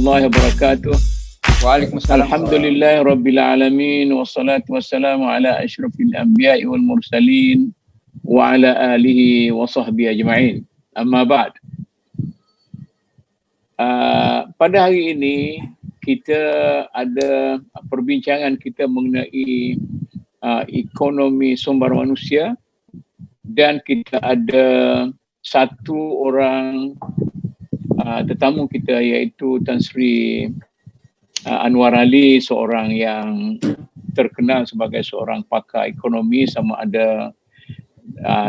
warahmatullahi wabarakatuh. Waalaikumsalam. Alhamdulillah rabbil alamin wassalatu wassalamu ala asyrafil anbiya'i wal mursalin wa ala alihi wa sahbihi ajma'in. Amma ba'd. Pada hari ini kita ada perbincangan kita mengenai ekonomi sumber manusia, dan kita ada satu orang tetamu kita, iaitu Tan Sri Anwar Ali, seorang yang terkenal sebagai seorang pakar ekonomi, sama ada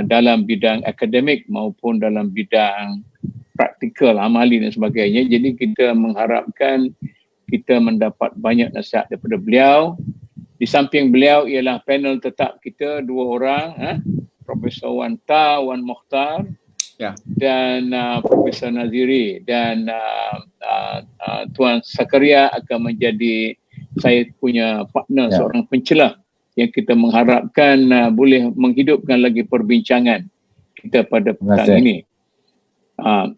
dalam bidang akademik maupun dalam bidang praktikal, amali dan sebagainya. Jadi kita mengharapkan kita mendapat banyak nasihat daripada beliau. Di samping beliau ialah panel tetap kita dua orang, Profesor Wan Ta, Wan Mokhtar, dan Profesor Naziri, dan Tuan Zakaria akan menjadi saya punya partner, seorang pencelah yang kita mengharapkan boleh menghidupkan lagi perbincangan kita pada petang ini.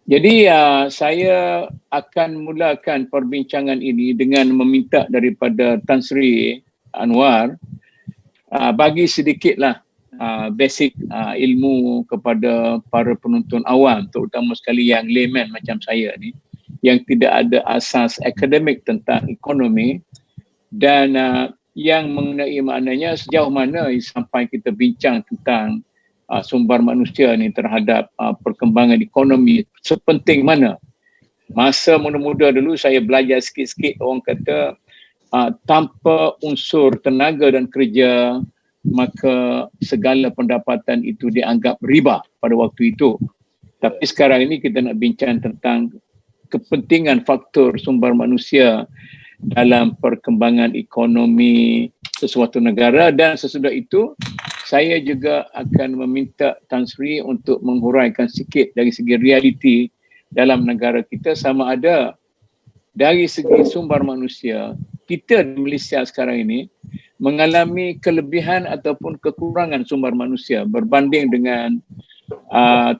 Jadi saya akan mulakan perbincangan ini dengan meminta daripada Tan Sri Anwar bagi sedikitlah basic ilmu kepada para penonton awam, terutama sekali yang layman macam saya ni, yang tidak ada asas akademik tentang ekonomi, dan yang mengenai maknanya sejauh mana sampai kita bincang tentang sumber manusia ni terhadap perkembangan ekonomi, sepenting mana. Masa muda-muda dulu saya belajar sikit-sikit, orang kata tanpa unsur tenaga dan kerja maka segala pendapatan itu dianggap riba pada waktu itu. Tapi sekarang ini kita nak bincang tentang kepentingan faktor sumber manusia dalam perkembangan ekonomi sesuatu negara, dan sesudah itu saya juga akan meminta Tan Sri untuk menghuraikan sikit dari segi realiti dalam negara kita, sama ada dari segi sumber manusia kita di Malaysia sekarang ini mengalami kelebihan ataupun kekurangan sumber manusia berbanding dengan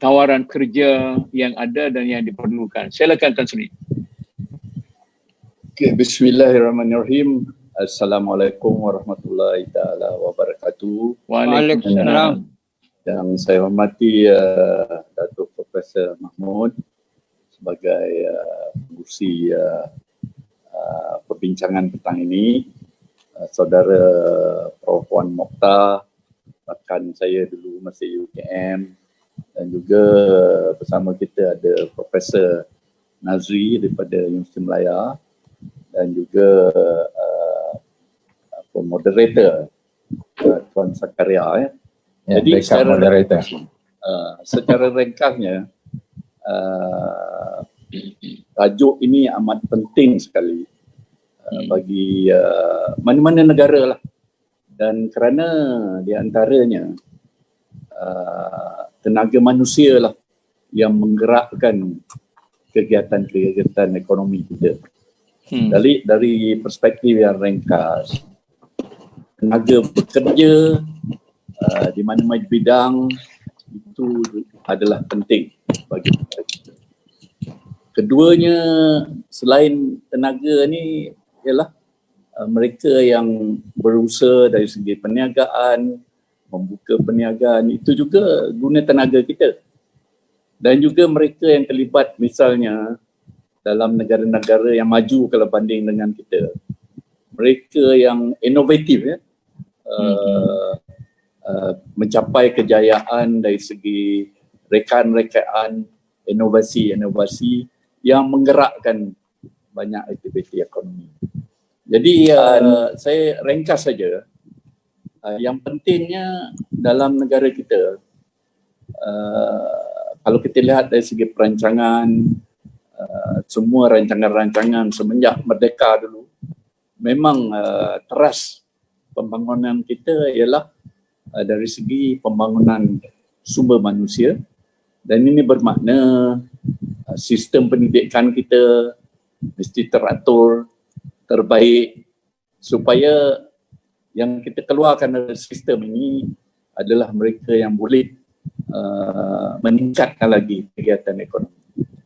tawaran kerja yang ada dan yang diperlukan. Silakan Tan Sri. Okay, bismillahirrahmanirrahim. Assalamualaikum warahmatullahi taala wabarakatuh. Waalaikumsalam. Yang saya hormati Datuk Profesor Mahmud sebagai pengurusi perbincangan petang ini, Saudara Prof. Wan Mokhtar, rakan saya dulu masih UKM, dan juga bersama kita ada Profesor Nazri daripada Universiti Melaya, dan juga moderator Tuan Zakaria. Jadi secara ringkasnya, tajuk ini amat penting sekali bagi mana-mana negara lah, dan kerana di antaranya tenaga manusia lah yang menggerakkan kegiatan-kegiatan ekonomi kita. Dari perspektif yang ringkas, tenaga bekerja di mana-mana bidang itu adalah penting bagi kita. Keduanya, selain tenaga ni, ialah mereka yang berusaha dari segi perniagaan, membuka perniagaan, itu juga guna tenaga kita. Dan juga mereka yang terlibat misalnya dalam negara-negara yang maju kalau banding dengan kita. Mereka yang inovatif, mencapai kejayaan dari segi rekaan-rekaan, inovasi-inovasi yang menggerakkan banyak aktiviti ekonomi. Jadi saya ringkas saja, yang pentingnya dalam negara kita, kalau kita lihat dari segi perancangan, semua rancangan-rancangan semenjak merdeka dulu, memang teras pembangunan kita ialah dari segi pembangunan sumber manusia, dan ini bermakna sistem pendidikan kita mesti teratur, terbaik, supaya yang kita keluarkan dari sistem ini adalah mereka yang boleh meningkatkan lagi kegiatan ekonomi.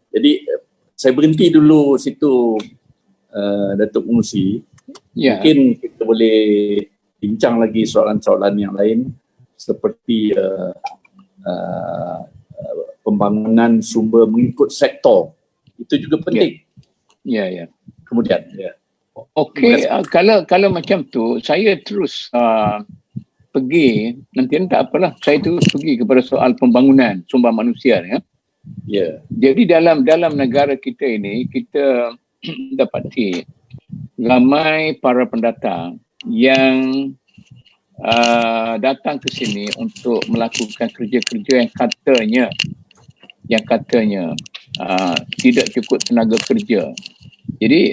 Jadi saya berhenti dulu situ Datuk Pengerusi, Ya. mungkin kita boleh bincang lagi soalan-soalan yang lain seperti pembangunan sumber mengikut sektor. Itu juga penting. Ya. Kemudian, ya. Okey, kalau macam tu, saya terus pergi, nanti tak apalah, saya terus pergi kepada soal pembangunan sumber manusia ya. Ya. Jadi dalam negara kita ini, kita dapati ramai para pendatang yang datang ke sini untuk melakukan kerja-kerja yang katanya tidak cukup tenaga kerja. Jadi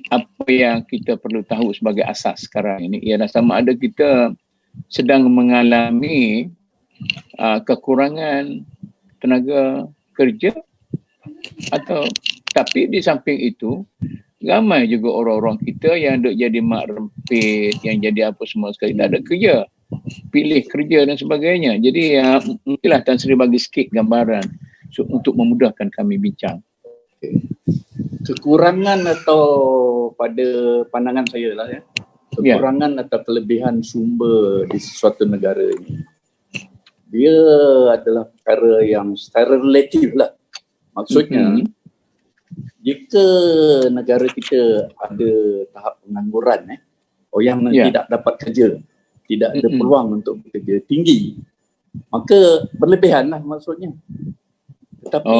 apa yang kita perlu tahu sebagai asas sekarang ini ialah sama ada kita sedang mengalami kekurangan tenaga kerja atau tapi di samping itu ramai juga orang-orang kita yang duk jadi mak rempit, yang jadi apa semua sekali tak ada kerja, pilih kerja dan sebagainya. Jadi mungkinlah Tan Sri bagi sikit gambaran untuk memudahkan kami bincang. Kekurangan atau pada pandangan saya lah ya, kekurangan atau kelebihan sumber di sesuatu negara ini, dia adalah perkara yang secara relatif lah. Maksudnya, jika negara kita ada tahap pengangguran, orang yang tidak dapat kerja, tidak ada peluang untuk bekerja tinggi, maka berlebihan lah maksudnya. Tetapi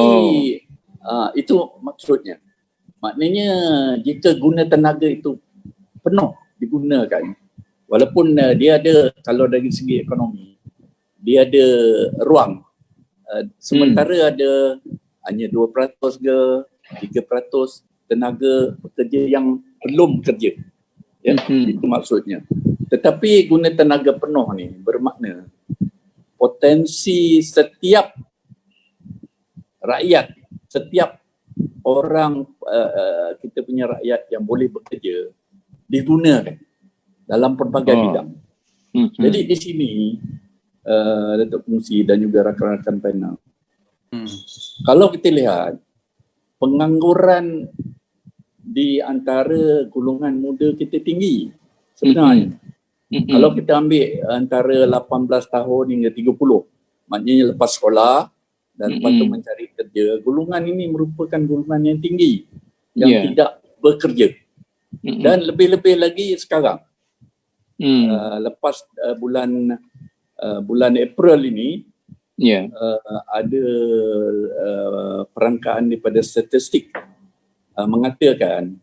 itu maksudnya. Maknanya jika guna tenaga itu penuh digunakan, walaupun dia ada, kalau dari segi ekonomi, dia ada ruang. Sementara ada hanya 2% ke 3% tenaga pekerja yang belum kerja. Ya, itu maksudnya. Tetapi guna tenaga penuh ni bermakna potensi setiap rakyat, setiap orang kita punya rakyat yang boleh bekerja digunakan dalam pelbagai bidang. Jadi di sini Datuk Pengerusi dan juga rakan-rakan panel, kalau kita lihat pengangguran di antara golongan muda kita tinggi sebenarnya. Kalau kita ambil antara 18 tahun hingga 30, maknanya lepas sekolah dan lepas tu mencari kerja, golongan ini merupakan golongan yang tinggi yang tidak bekerja. Dan lebih-lebih lagi sekarang, lepas bulan April ini, ada perangkaan daripada statistik mengatakan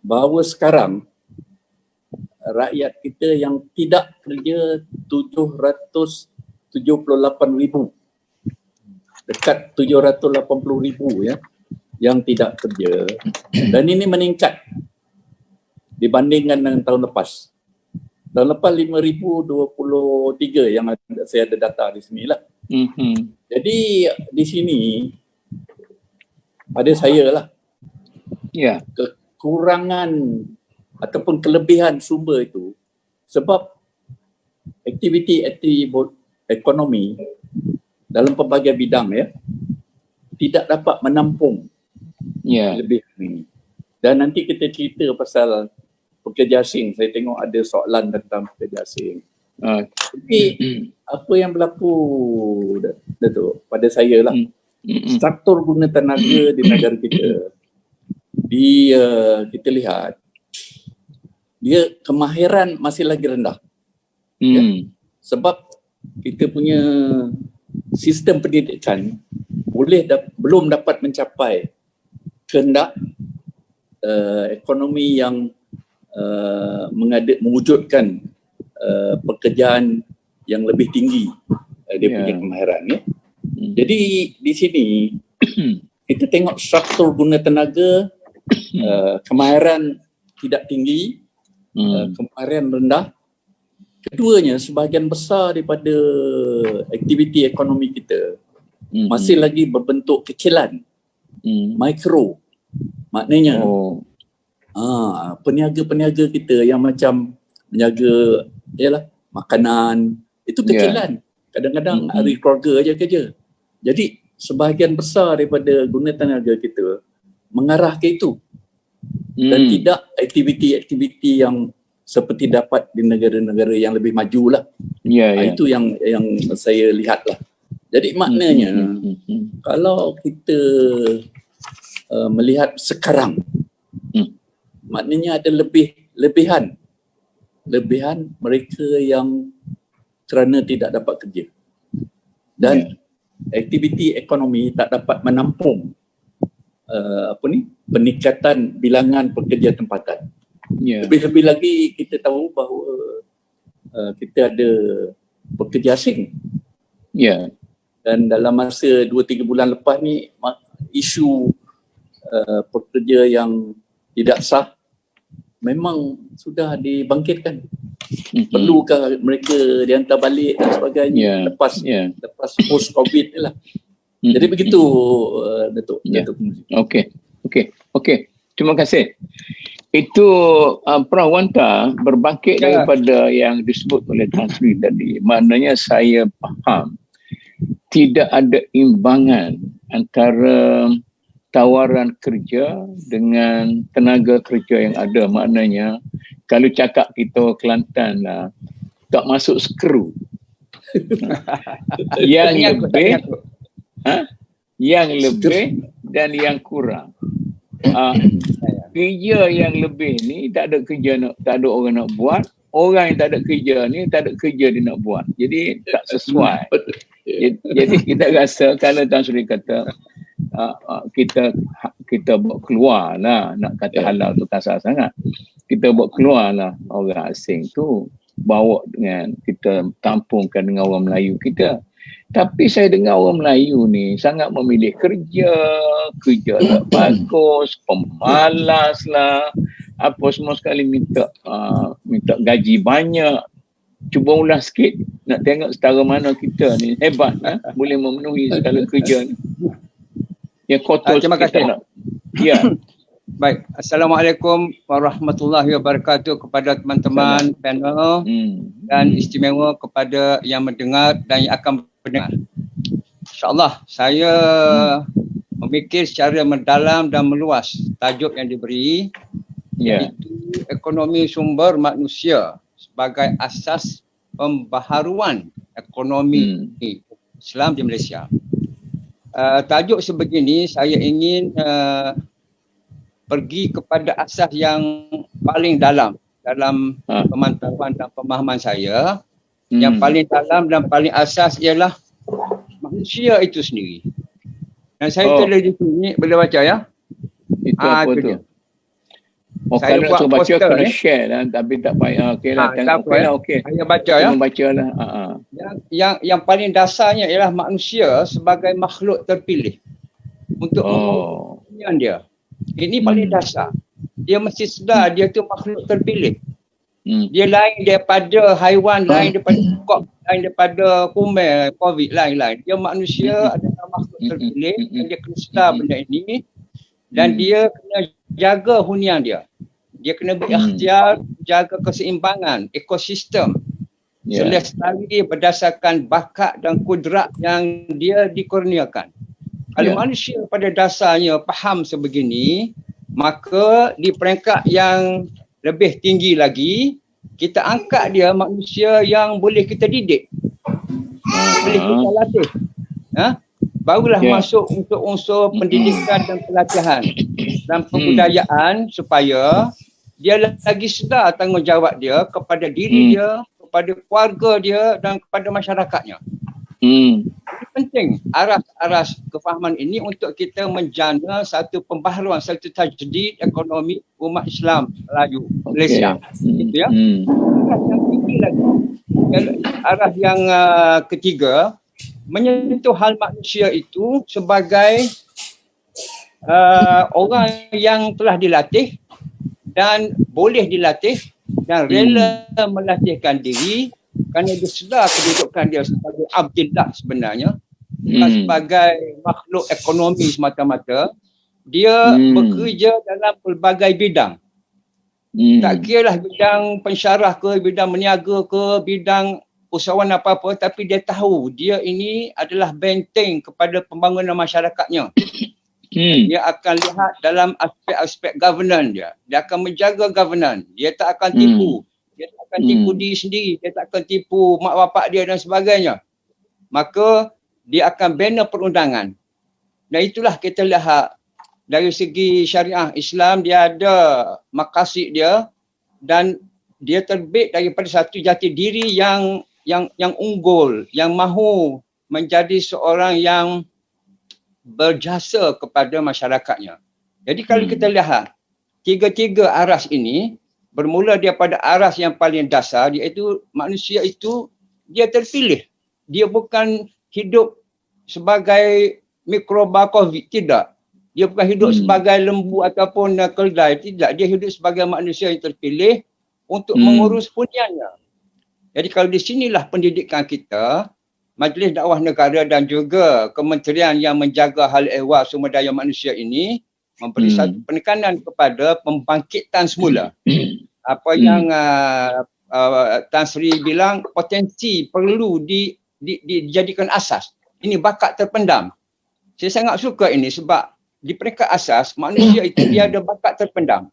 bahawa sekarang rakyat kita yang tidak kerja 778,000, dekat 780,000 ya, yang tidak kerja, dan ini meningkat dibandingkan dengan tahun lepas. Tahun lepas 5,023 yang saya ada data di sini lah. Jadi di sini pada saya lah kekurangan ataupun kelebihan sumber itu sebab aktiviti ekonomi dalam pelbagai bidang ya tidak dapat menampung lebih ini. Dan nanti kita cerita pasal pekerja asing. Saya tengok ada soalan tentang pekerja asing. Tapi apa yang berlaku Datuk, pada saya lah, struktur guna tenaga di negara kita, kita lihat dia kemahiran masih lagi rendah. Sebab kita punya sistem pendidikan belum dapat mencapai kehendak ekonomi yang mewujudkan pekerjaan yang lebih tinggi dia punya kemahiran ya. Jadi di sini kita tengok struktur guna tenaga, kemahiran tidak tinggi, kemahiran rendah. Keduanya, sebahagian besar daripada aktiviti ekonomi kita masih lagi berbentuk kecilan, mikro. Maknanya peniaga-peniaga kita yang macam menjaga makanan, itu kecilan. Kadang-kadang hari keluarga aja kerja. Jadi sebahagian besar daripada guna tenaga kita mengarah ke itu. dan tidak aktiviti-aktiviti yang seperti dapat di negara-negara yang lebih maju lah. Itu yang saya lihat lah. Jadi maknanya kalau kita melihat sekarang, maknanya ada lebihan mereka yang kerana tidak dapat kerja dan aktiviti ekonomi tak dapat menampung peningkatan bilangan pekerja tempatan. Lebih-lebih lagi kita tahu bahawa kita ada pekerja asing. Dan dalam masa 2-3 bulan lepas ni isu pekerja yang tidak sah memang sudah dibangkitkan. Perlukah mereka dihantar balik dan sebagainya lepas post COVID ni lah. Jadi begitu Datuk. Okey. Terima kasih. Itu Prof Wanta berbangkit daripada yang disebut oleh Tan Sri tadi. Maknanya saya faham tidak ada imbangan antara tawaran kerja dengan tenaga kerja yang ada. Maknanya kalau cakap kita Kelantan lah, tak masuk skru. yang lebih dan yang kurang. Kerja yang lebih ni tak ada orang nak buat. Orang yang tak ada kerja ni tak ada kerja dia nak buat. Jadi tak sesuai. Jadi kita rasa kalau Tan Sri kata kita buat keluar lah, nak kata halal tu kasar sangat. Kita buat keluar lah orang asing tu, bawa dengan kita tampungkan dengan orang Melayu kita. Tapi saya dengar orang Melayu ni sangat memilih kerja tak bagus, pemalas lah, apa semua sekali minta gaji banyak. Cuba ulas sikit, nak tengok setara mana kita ni hebat boleh memenuhi segala kerja ni. Yang kotor terima kasih. Baik. Assalamualaikum warahmatullahi wabarakatuh kepada teman-teman panel dan istimewa kepada yang mendengar dan yang akan mendengar. InsyaAllah saya memikir secara mendalam dan meluas tajuk yang diberi, iaitu ekonomi sumber manusia sebagai asas pembaharuan ekonomi Islam di Malaysia. Tajuk sebegini saya ingin pergi kepada asas yang paling dalam pemantauan dan pemahaman saya. Yang paling dalam dan paling asas ialah manusia itu sendiri. Dan saya tulis di sini, boleh baca ya? Itu apa tu? Saya buat poster kena share lah, tapi tak payah. Okeylah, okey. Saya baca ya. Bacalah. Yang paling dasarnya ialah manusia sebagai makhluk terpilih untuk kepentingan dia. Ini paling dasar. Dia mesti sedar dia tu makhluk terpilih. Dia lain daripada haiwan, lain daripada kok, lain daripada kumen, COVID, lain-lain. Dia manusia adalah makhluk terpilih dan dia kena sedar benda ini dan dia kena jaga hunian dia. Dia kena berikhtiar jaga keseimbangan ekosistem selestari berdasarkan bakat dan kudrat yang dia dikurniakan. Kalau manusia pada dasarnya faham sebegini, maka di peringkat yang lebih tinggi lagi, kita angkat dia manusia yang boleh kita didik, boleh kita latih. Barulah masuk untuk unsur pendidikan dan pelatihan dan kebudayaan supaya dia lagi sedar tanggungjawab dia kepada diri dia, kepada keluarga dia dan kepada masyarakatnya. Ini penting aras kefahaman ini untuk kita menjana satu pembaharuan, satu tajdid ekonomi umat Islam Melayu Malaysia. Gitu ya. Aras yang tinggi lagi. Aras yang ketiga, menyentuh hal manusia itu sebagai orang yang telah dilatih dan boleh dilatih dan rela melatihkan diri kerana dia sedar kedudukan dia sebagai abdillah sebenarnya, bukan sebagai makhluk ekonomi semata-mata. Dia bekerja dalam pelbagai bidang. Tak kiralah bidang pensyarah ke, bidang meniaga ke, bidang usahawan apa-apa, tapi dia tahu dia ini adalah benteng kepada pembangunan masyarakatnya. Dia akan lihat dalam aspek-aspek governance dia. Dia akan menjaga governance. Dia tak akan tipu. Dia tak akan tipu diri sendiri. Dia tak akan tipu mak bapak dia dan sebagainya. Maka dia akan bina perundangan. Dan itulah kita lihat dari segi syariah Islam, dia ada maqasid dia dan dia terbit daripada satu jati diri yang unggul, yang mahu menjadi seorang yang berjasa kepada masyarakatnya. Jadi kalau kita lihat tiga-tiga aras ini bermula daripada aras yang paling dasar, iaitu manusia itu dia terpilih. Dia bukan hidup sebagai mikroba COVID, tidak. Dia bukan hidup sebagai lembu ataupun keldai, tidak. Dia hidup sebagai manusia yang terpilih untuk mengurus huniannya. Jadi kalau di sinilah pendidikan kita, Majlis Dakwah Negara dan juga kementerian yang menjaga hal ehwal sumber daya manusia ini memberi satu penekanan kepada pembangkitan semula. Apa yang Tan Sri bilang, potensi perlu dijadikan asas. Ini bakat terpendam. Saya sangat suka ini sebab di peringkat asas manusia itu dia ada bakat terpendam.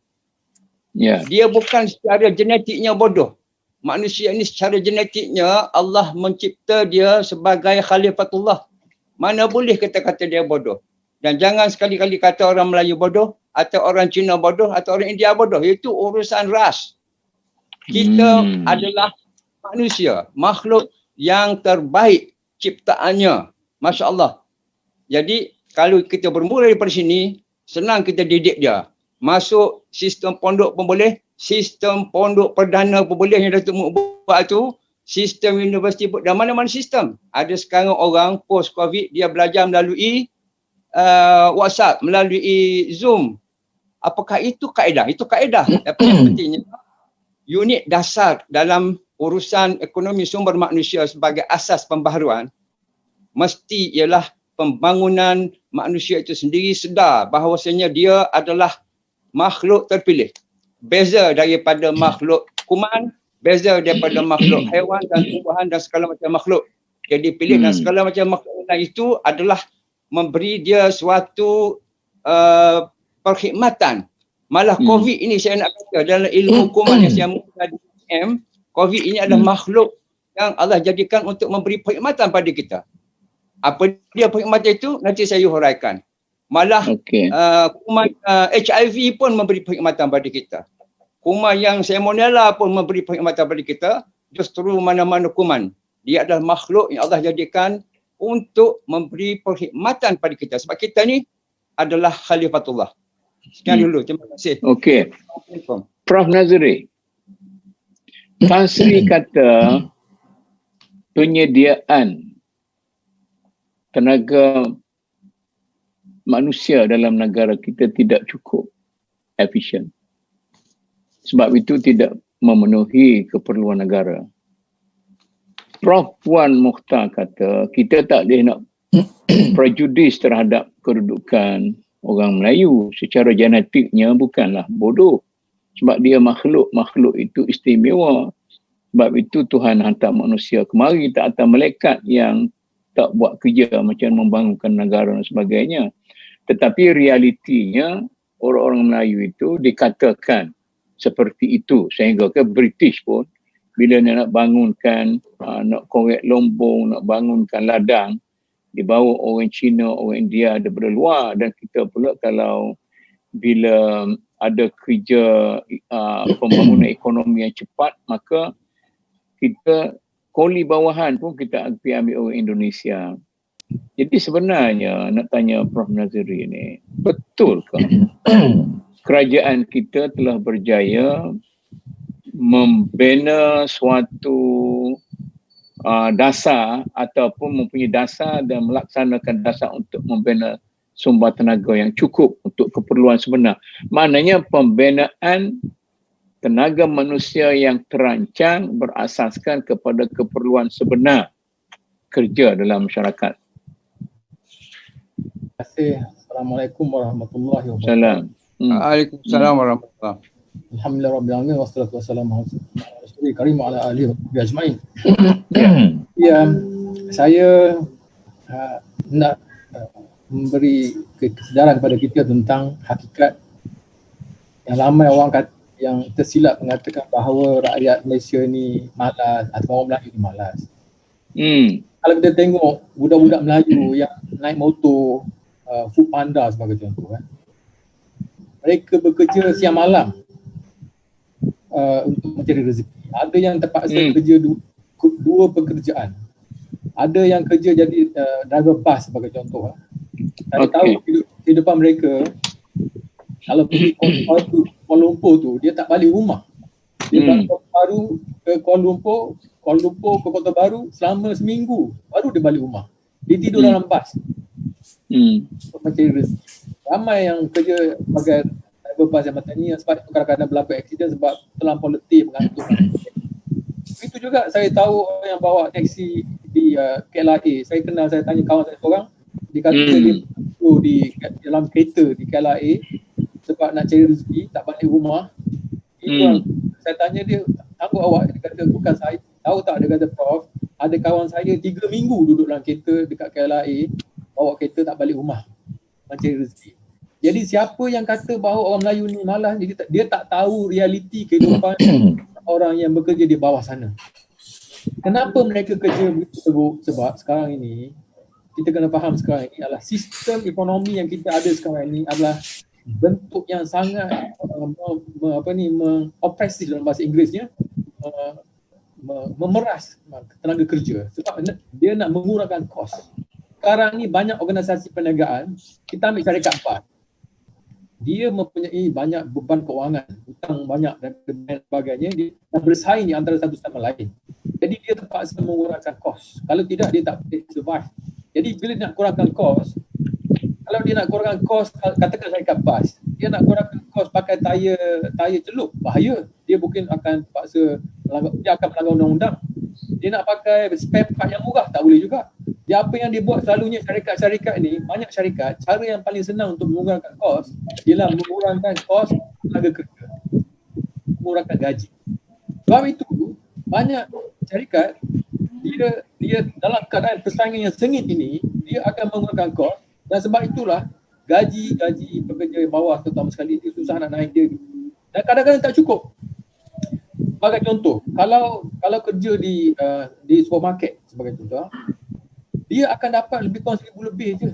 Dia bukan secara genetiknya bodoh. Manusia ini secara genetiknya Allah mencipta dia sebagai khalifatullah. Mana boleh kita kata dia bodoh. Dan jangan sekali-kali kata orang Melayu bodoh atau orang Cina bodoh atau orang India bodoh. Itu urusan ras. Kita adalah manusia, makhluk yang terbaik ciptaannya. Masya Allah. Jadi kalau kita bermula daripada sini, senang kita didik dia. Masuk sistem pondok pun boleh, sistem pondok perdana pun boleh yang Datuk Muk buat tu, sistem universiti pun, dan mana-mana sistem. Ada sekarang orang post COVID, dia belajar melalui WhatsApp, melalui Zoom. Apakah itu kaedah? Itu kaedah. Tapi yang pentingnya, unit dasar dalam urusan ekonomi sumber manusia sebagai asas pembaharuan, mesti ialah pembangunan manusia itu sendiri sedar bahawasanya dia adalah makhluk terpilih. Beza daripada makhluk kuman, beza daripada makhluk haiwan dan tumbuhan dan segala macam makhluk. Jadi pilih dan segala macam makhluk itu adalah memberi dia suatu perkhidmatan. Malah COVID ini saya nak kata dalam ilmu hukuman yang saya mula di UM, COVID ini adalah makhluk yang Allah jadikan untuk memberi perkhidmatan pada kita. Apa dia perkhidmatan itu? Nanti saya huraikan. Malah kuman HIV pun memberi perkhidmatan pada kita. Kuman yang salmonella pun memberi perkhidmatan pada kita. Justru mana-mana kuman, dia adalah makhluk yang Allah jadikan untuk memberi perkhidmatan pada kita. Sebab kita ni adalah khalifatullah. Sekian dulu. Terima kasih. Okey. Prof Nazri, Tan Sri kata penyediaan tenaga manusia dalam negara kita tidak cukup efisien. Sebab itu tidak memenuhi keperluan negara. Prof Puan Mukhtar kata kita tak boleh nak prejudis terhadap kedudukan orang Melayu. Secara genetiknya bukanlah bodoh. Sebab dia makhluk itu istimewa. Sebab itu Tuhan hantar manusia kemari, tak hantar malaikat yang tak buat kerja macam membangunkan negara dan sebagainya. Tetapi realitinya orang-orang Melayu itu dikatakan seperti itu. Sehingga ke British pun bila nak bangunkan, nak korek lombong, nak bangunkan ladang, dibawa orang Cina, orang India daripada luar. Dan kita pula kalau bila ada kerja pembangunan ekonomi yang cepat, maka kita koli bawahan pun kita ambil orang Indonesia. Jadi sebenarnya nak tanya Prof Nazri ni, betulkah kerajaan kita telah berjaya membina suatu dasar ataupun mempunyai dasar dan melaksanakan dasar untuk membina sumber tenaga yang cukup untuk keperluan sebenar? Maknanya pembinaan tenaga manusia yang terancang berasaskan kepada keperluan sebenar kerja dalam masyarakat. Terima kasih. Assalamualaikum warahmatullahi wabarakatuh. Salam. Waalaikumsalam warahmatullahi wabarakatuh. Alhamdulillah rabbil alamin wassalatu wassalamu ala rasulil karim wa ala alihi wa ajmain. Ya, saya nak memberi kesedaran kepada kita tentang hakikat yang ramai orang yang tersilap mengatakan bahawa rakyat Malaysia ni malas atau orang Melayu ni malas. Kalau kita tengok budak-budak Melayu yang naik motor, food panda sebagai contoh kan. Mereka bekerja siang malam untuk mencari rezeki. Ada yang terpaksa kerja dua pekerjaan. Ada yang kerja jadi driver bus sebagai contoh. Saya tahu kehidupan mereka kalau pergi Kuala Lumpur tu, dia tak balik rumah. Dia balik baru ke Kuala Lumpur ke Kota Baru selama seminggu, baru dia balik rumah. Dia tidur dalam bas. Untuk mencari rezeki. Ramai yang kerja sebagai driver bas yang macam ni, yang sebab kadang-kadang berlaku aksiden sebab terlampau letih, mengantuk. Itu juga saya tahu orang yang bawa taksi di KLIA. Saya tanya kawan saya seorang, dia kata dia di dalam kereta di KLIA sebab nak cari rezeki, tak balik rumah. Itu saya tanya dia, sanggup awak? Dia kata, bukan saya. Tahu tak, dia kata, Prof, ada kawan saya 3 minggu duduk dalam kereta dekat KLIA, bawa kereta tak balik rumah mencari rezeki. Jadi siapa yang kata bahawa orang Melayu ni malas, dia tak tahu realiti kehidupan orang yang bekerja di bawah sana. Kenapa mereka kerja begitu teruk? Sebab sekarang ini, kita kena faham sekarang ini adalah sistem ekonomi yang kita ada sekarang ini adalah bentuk yang sangat opresif dalam bahasa Inggerisnya, memeras tenaga kerja sebab dia nak mengurangkan kos. Sekarang ni banyak organisasi perniagaan, kita ambil syarikat BAT, dia mempunyai banyak beban kewangan, hutang banyak dan sebagainya, dia bersaing di antara satu sama lain. Jadi dia terpaksa mengurangkan kos. Kalau tidak, dia tak boleh survive. Jadi bila nak kurangkan kos, kalau dia nak kurangkan kos, katakan syarikat bas, dia nak kurangkan kos pakai tayar celup, bahaya. Dia mungkin akan terpaksa, dia akan melanggar undang-undang. Dia nak pakai spare part yang murah, tak boleh juga. Dia apa yang dia buat selalunya syarikat-syarikat ni, banyak syarikat, cara yang paling senang untuk mengurangkan kos ialah mengurangkan kos tenaga kerja, mengurangkan gaji. Sebab itu, banyak syarikat, dia dalam keadaan persaingan yang sengit ini, dia akan mengurangkan kos. Dan sebab itulah gaji pekerja bawah terutama sekali dia susah nak naik dia. Dan kadang-kadang tak cukup. Sebagai contoh, kalau kerja di supermarket sebagai contoh, dia akan dapat lebih kurang 1,000 lebih je.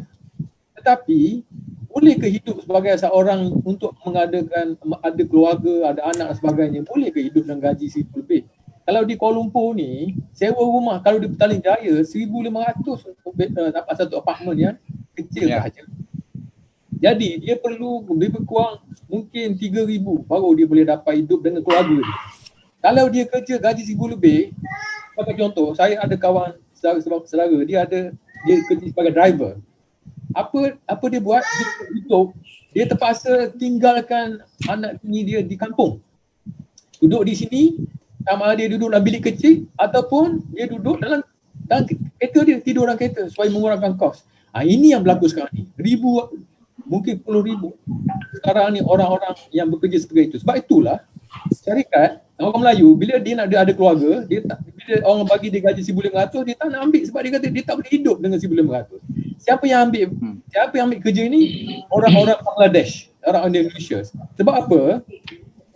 Tetapi boleh ke hidup sebagai seorang untuk ada keluarga, ada anak dan sebagainya, boleh ke hidup dengan gaji 1,000 lebih? Kalau di Kuala Lumpur ni, sewa rumah kalau di Petaling Jaya 1,500 untuk dapat satu apartmen yang kecil sahaja. Jadi dia perlu lebih kurang mungkin 3,000 baru dia boleh dapat hidup dengan keluarga dia. Kalau dia kerja gaji 1,000 lebih, sebagai contoh, saya ada kawan saudara, dia kerja sebagai driver. Apa dia buat? Dia terpaksa tinggalkan anak tini dia di kampung. Duduk di sini, sama ada dia duduk dalam bilik kecil ataupun dia duduk dalam kereta dia, tidur dalam kereta supaya mengurangkan kos. Ini yang berlaku sekarang ni. Mungkin puluh ribu sekarang ni orang-orang yang bekerja seperti itu. Sebab itulah syarikat, orang Melayu bila dia nak ada keluarga, bila orang bagi dia gaji 1,500, dia tak nak ambil sebab dia kata dia tak boleh hidup dengan 1,500. Siapa yang ambil kerja ni? Orang-orang Bangladesh, orang Indonesia. Sebab apa?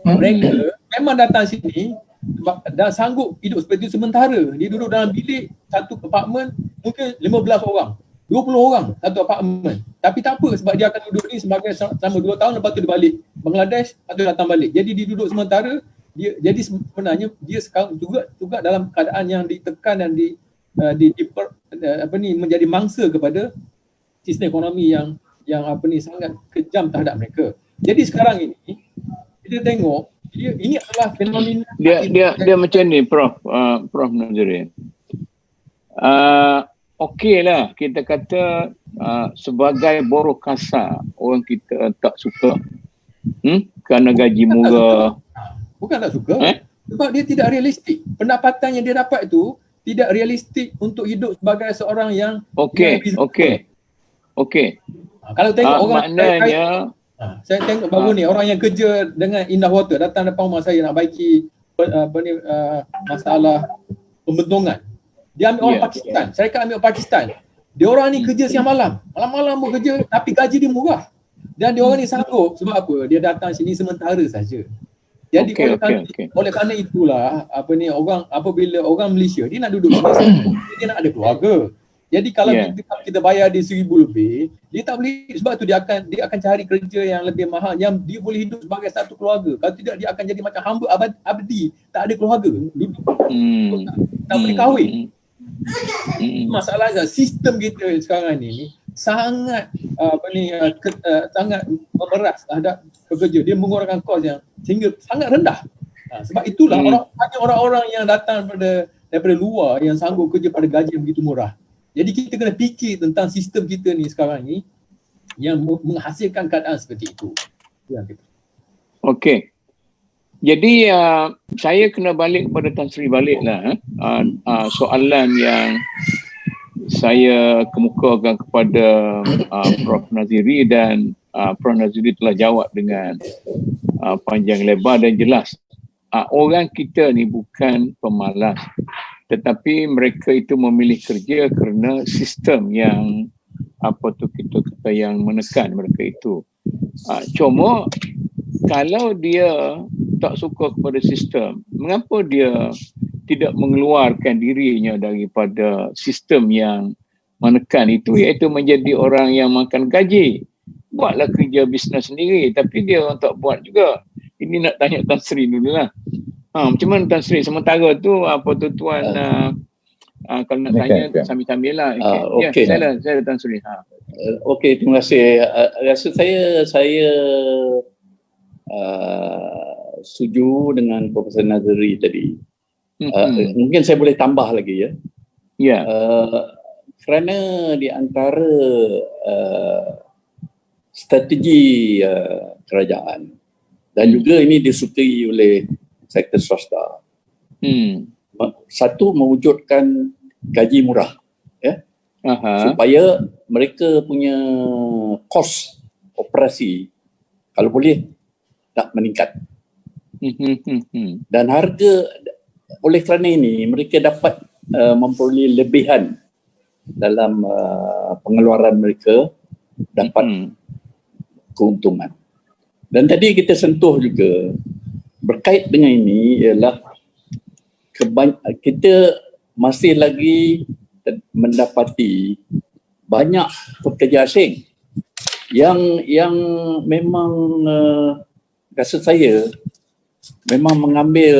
Mereka memang datang sini dan sanggup hidup seperti itu sementara. Dia duduk dalam bilik satu apartmen mungkin 15 orang, 20 orang satu apartmen. Tapi tak apa sebab dia akan duduk ni selama 2 tahun, lepas tu dia balik Bangladesh atau datang balik. Jadi dia duduk sementara. Jadi sebenarnya dia sekarang juga dalam keadaan yang ditekan dan menjadi mangsa kepada sistem ekonomi yang sangat kejam terhadap mereka. Jadi sekarang ini kita tengok ini adalah fenomena dia macam ni, Prof Nazrin. Okeylah kita kata sebagai buruh kasar orang kita tak suka kerana gaji murah. Bukan tak suka, sebab dia tidak realistik. Pendapatan yang dia dapat itu tidak realistik untuk hidup sebagai seorang yang Okey. Kalau tengok orang maknanya saya tengok baru ni orang yang kerja dengan Indah Water datang depan rumah saya nak baiki masalah pembentungan. Dia ambil orang Pakistan. Syarikat ambil Pakistan. Dia orang ni kerja siang malam. Malam-malam bekerja tapi gaji dia murah. Dan dia orang ni sanggup sebab apa? Dia datang sini sementara saja. Jadi oleh kerana itulah orang apabila orang Malaysia dia nak duduk sini, dia nak ada keluarga. Jadi kalau kita bayar dia 1,000 lebih, dia tak boleh, sebab tu dia akan cari kerja yang lebih mahal yang dia boleh hidup sebagai satu keluarga. Kalau tidak dia akan jadi macam hamba abadi, tak ada keluarga. Tak boleh kahwin. Masalahnya sistem kita sekarang ni sangat sangat memeras terhadap pekerja. Dia mengurangkan kos yang sehingga sangat rendah. Sebab itulah hanya orang-orang yang datang daripada luar yang sanggup kerja pada gaji yang begitu murah. Jadi kita kena fikir tentang sistem kita ni sekarang ni yang menghasilkan keadaan seperti itu. Okey. Jadi saya kena balik kepada Tan Sri baliklah. Soalan yang saya kemukakan kepada Prof Naziri dan Prof Naziri telah jawab dengan panjang lebar dan jelas. Orang kita ni bukan pemalas, tetapi mereka itu memilih kerja kerana sistem yang kita kata yang menekan mereka itu. Cuma kalau dia tak suka kepada sistem, mengapa dia tidak mengeluarkan dirinya daripada sistem yang menekan itu, iaitu menjadi orang yang makan gaji? Buatlah kerja bisnes sendiri, tapi dia orang tak buat juga. Ini nak tanya Tan Sri dululah. Macam mana Tan Sri? Sementara tu tuan kalau nak tanya sambil-sambil lah. Okay. Saya Tan Sri. Okey, terima kasih. Rasa saya setuju dengan Profesor Naziri tadi. Mungkin saya boleh tambah lagi ya. Ya. Kerana di antara strategi kerajaan dan juga ini disukai oleh sektor swasta. Satu, mewujudkan gaji murah ya. Supaya mereka punya kos operasi kalau boleh tak meningkat. Dan harga, oleh kerana ini mereka dapat memperoleh lebihan dalam pengeluaran mereka, dapat keuntungan. Dan tadi kita sentuh juga berkait dengan ini ialah kita masih lagi mendapati banyak pekerja asing yang memang rasa saya memang mengambil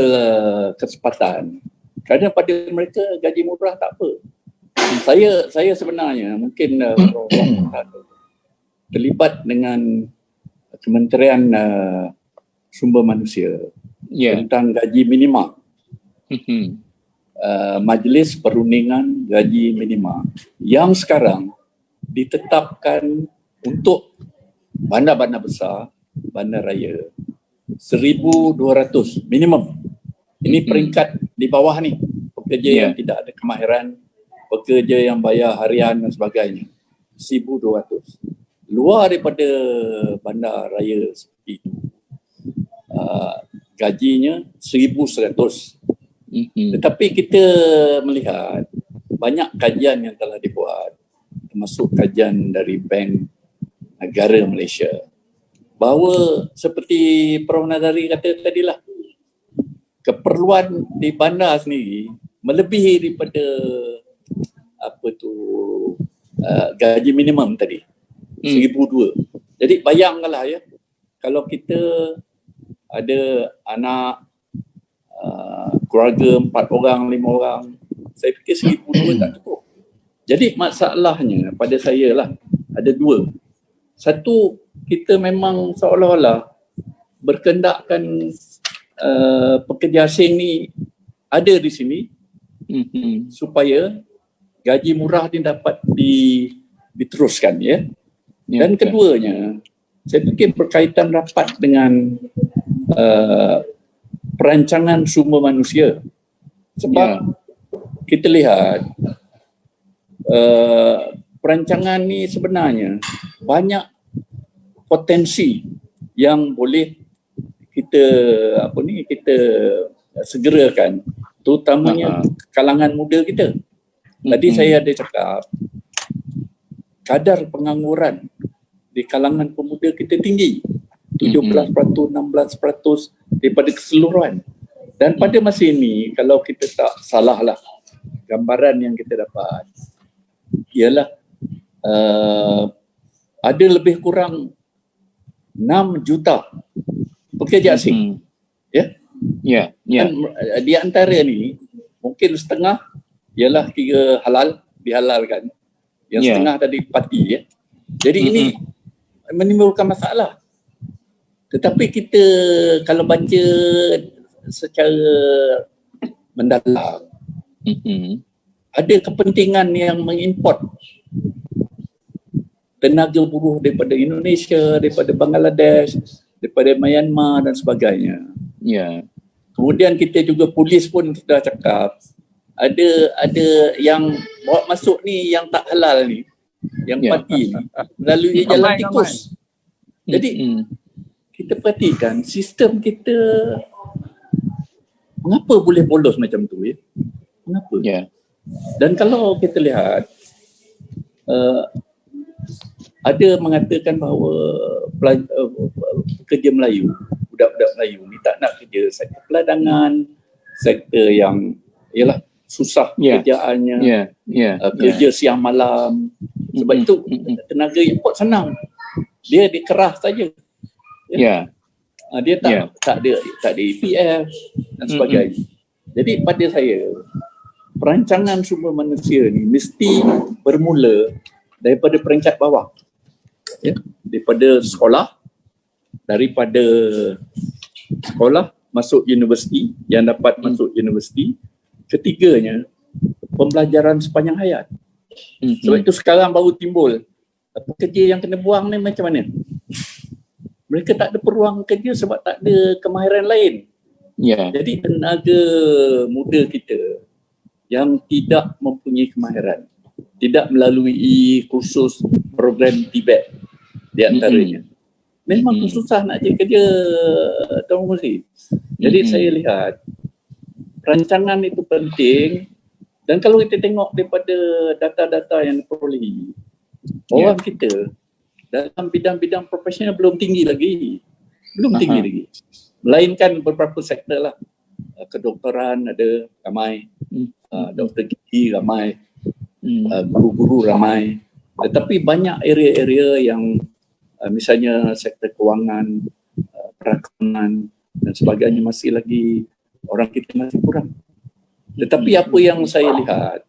kesempatan kerana pada mereka gaji murah tak apa. Saya sebenarnya mungkin terlibat dengan Kementerian Sumber Manusia tentang gaji minima. Majlis Perundingan Gaji Minima yang sekarang ditetapkan untuk bandar-bandar besar, bandar raya 1,200 minimum. Ini peringkat di bawah ni, pekerja yang tidak ada kemahiran, pekerja yang bayar harian dan sebagainya. 1,200. Luar daripada bandar raya seperti itu, gajinya 1,100. Tetapi kita melihat banyak kajian yang telah dibuat, termasuk kajian dari Bank Negara Malaysia, bahawa seperti Prof Naziri kata tadilah, keperluan di bandar sendiri melebihi daripada gaji minimum tadi, 1,200. Jadi bayangkanlah ya, kalau kita ada anak, keluarga 4 orang, 5 orang, saya fikir 1,200 tak cukup. Jadi masalahnya pada saya lah ada dua. Satu, kita memang seolah-olah berkendakkan pekerja asing ni ada di sini supaya gaji murah ni dapat diteruskan ya. Dan keduanya, saya fikir berkaitan rapat dengan perancangan sumber manusia. Sebab kita lihat perancangan ni sebenarnya banyak potensi yang boleh kita segerakan, terutamanya kalangan muda kita. Tadi saya ada cakap kadar pengangguran di kalangan pemuda kita tinggi. 17%, 16% daripada keseluruhan. Dan pada masa ini, kalau kita tak salah lah, gambaran yang kita dapat ialah ada lebih kurang 6 juta pekerja asing. Dan di antara ni, mungkin setengah ialah kira halal, dihalalkan. Yang setengah tadi parti. Jadi ini menimbulkan masalah. Tetapi kita kalau baca secara mendalam, ada kepentingan yang mengimport tenaga buruh daripada Indonesia, daripada Bangladesh, daripada Myanmar dan sebagainya. Kemudian kita juga polis pun sudah cakap ada yang bawa masuk ni yang tak halal ni, yang parti ni melalui jalan tikus. Jadi kita perhatikan sistem kita mengapa boleh bolos macam tu Mengapa? Dan kalau kita lihat ada mengatakan bahawa pekerja Melayu, budak-budak Melayu ni tak nak kerja sektor peladangan, sektor yang ialah susah kerjaannya, kerja siang malam. Sebab itu tenaga import senang. Dia dikerah saja. Dia tak ada EPF dan sebagainya. Jadi pada saya, perancangan sumber manusia ni mesti bermula daripada peringkat bawah. Daripada sekolah, masuk universiti, yang dapat masuk universiti. Ketiganya, pembelajaran sepanjang hayat. Sebab itu sekarang baru timbul pekerja yang kena buang ni macam mana? Mereka tak ada peluang kerja sebab tak ada kemahiran lain. Jadi tenaga muda kita yang tidak mempunyai kemahiran, tidak melalui kursus program TVET di antaranya, memang susah nak cari kerja, Tuan Muzi. Jadi saya lihat perancangan itu penting. Dan kalau kita tengok daripada data-data yang diperolehi, orang kita dalam bidang-bidang profesional belum tinggi lagi. Melainkan beberapa sektor lah. Kedokteran ada ramai, doktor gigi ramai, guru-guru ramai. Tetapi banyak area-area yang misalnya sektor kewangan, perakangan dan sebagainya masih lagi orang kita masih kurang. Tetapi apa yang saya lihat,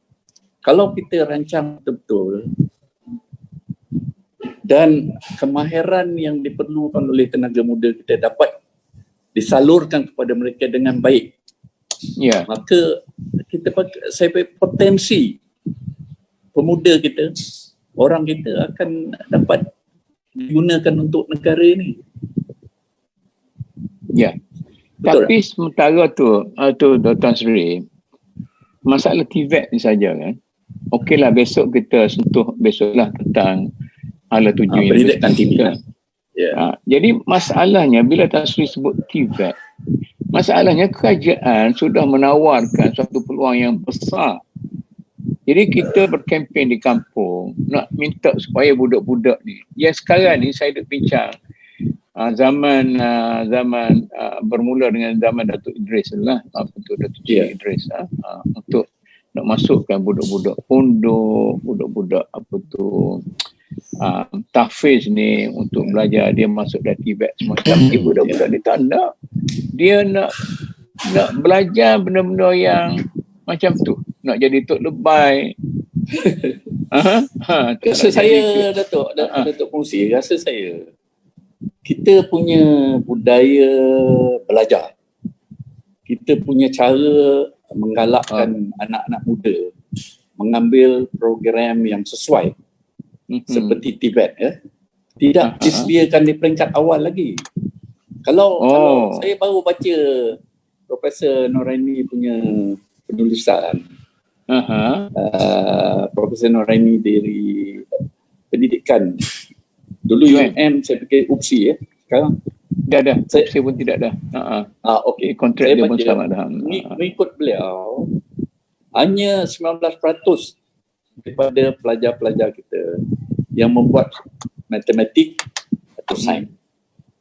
kalau kita rancang betul-betul dan kemahiran yang diperlukan oleh tenaga muda kita dapat disalurkan kepada mereka dengan baik, maka saya potensi pemuda kita, orang kita akan dapat digunakan untuk negara ini. Betul. Tapi sementara tu Dr. Sri, masalah TVET ni saja kan. Okeylah, besok kita sentuh besoklah tentang hala tuju pendidikan tinggi. Jadi masalahnya bila Tan Sri sebut TVET, masalahnya kerajaan sudah menawarkan satu peluang yang besar. Jadi kita berkempen di kampung nak minta supaya budak-budak ni, yang sekarang ni saya duk bincang zaman bermula dengan zaman Datuk Idris lah, Datuk Idris untuk nak masukkan budak-budak pondok, budak-budak tahfiz ni untuk belajar, dia masuk dari TVET semacam ni. Budak-budak ni tak nak, dia nak belajar benda-benda yang macam tu, nak jadi tok lebay. Rasa saya Datuk Fungsi, rasa saya kita punya budaya belajar, kita punya cara menggalakkan anak-anak muda mengambil program yang sesuai seperti TVET tidak disediakan di peringkat awal lagi. Kalau saya baru baca Profesor Noraini punya penulisan, Profesor Noraini dari pendidikan. Dulu UMM saya fikir UPSI sekarang dah saya pun tidak dah. Okey, kontrak dia pun sama dah. Mengikut beliau, hanya 19% daripada pelajar-pelajar kita yang membuat matematik atau sains.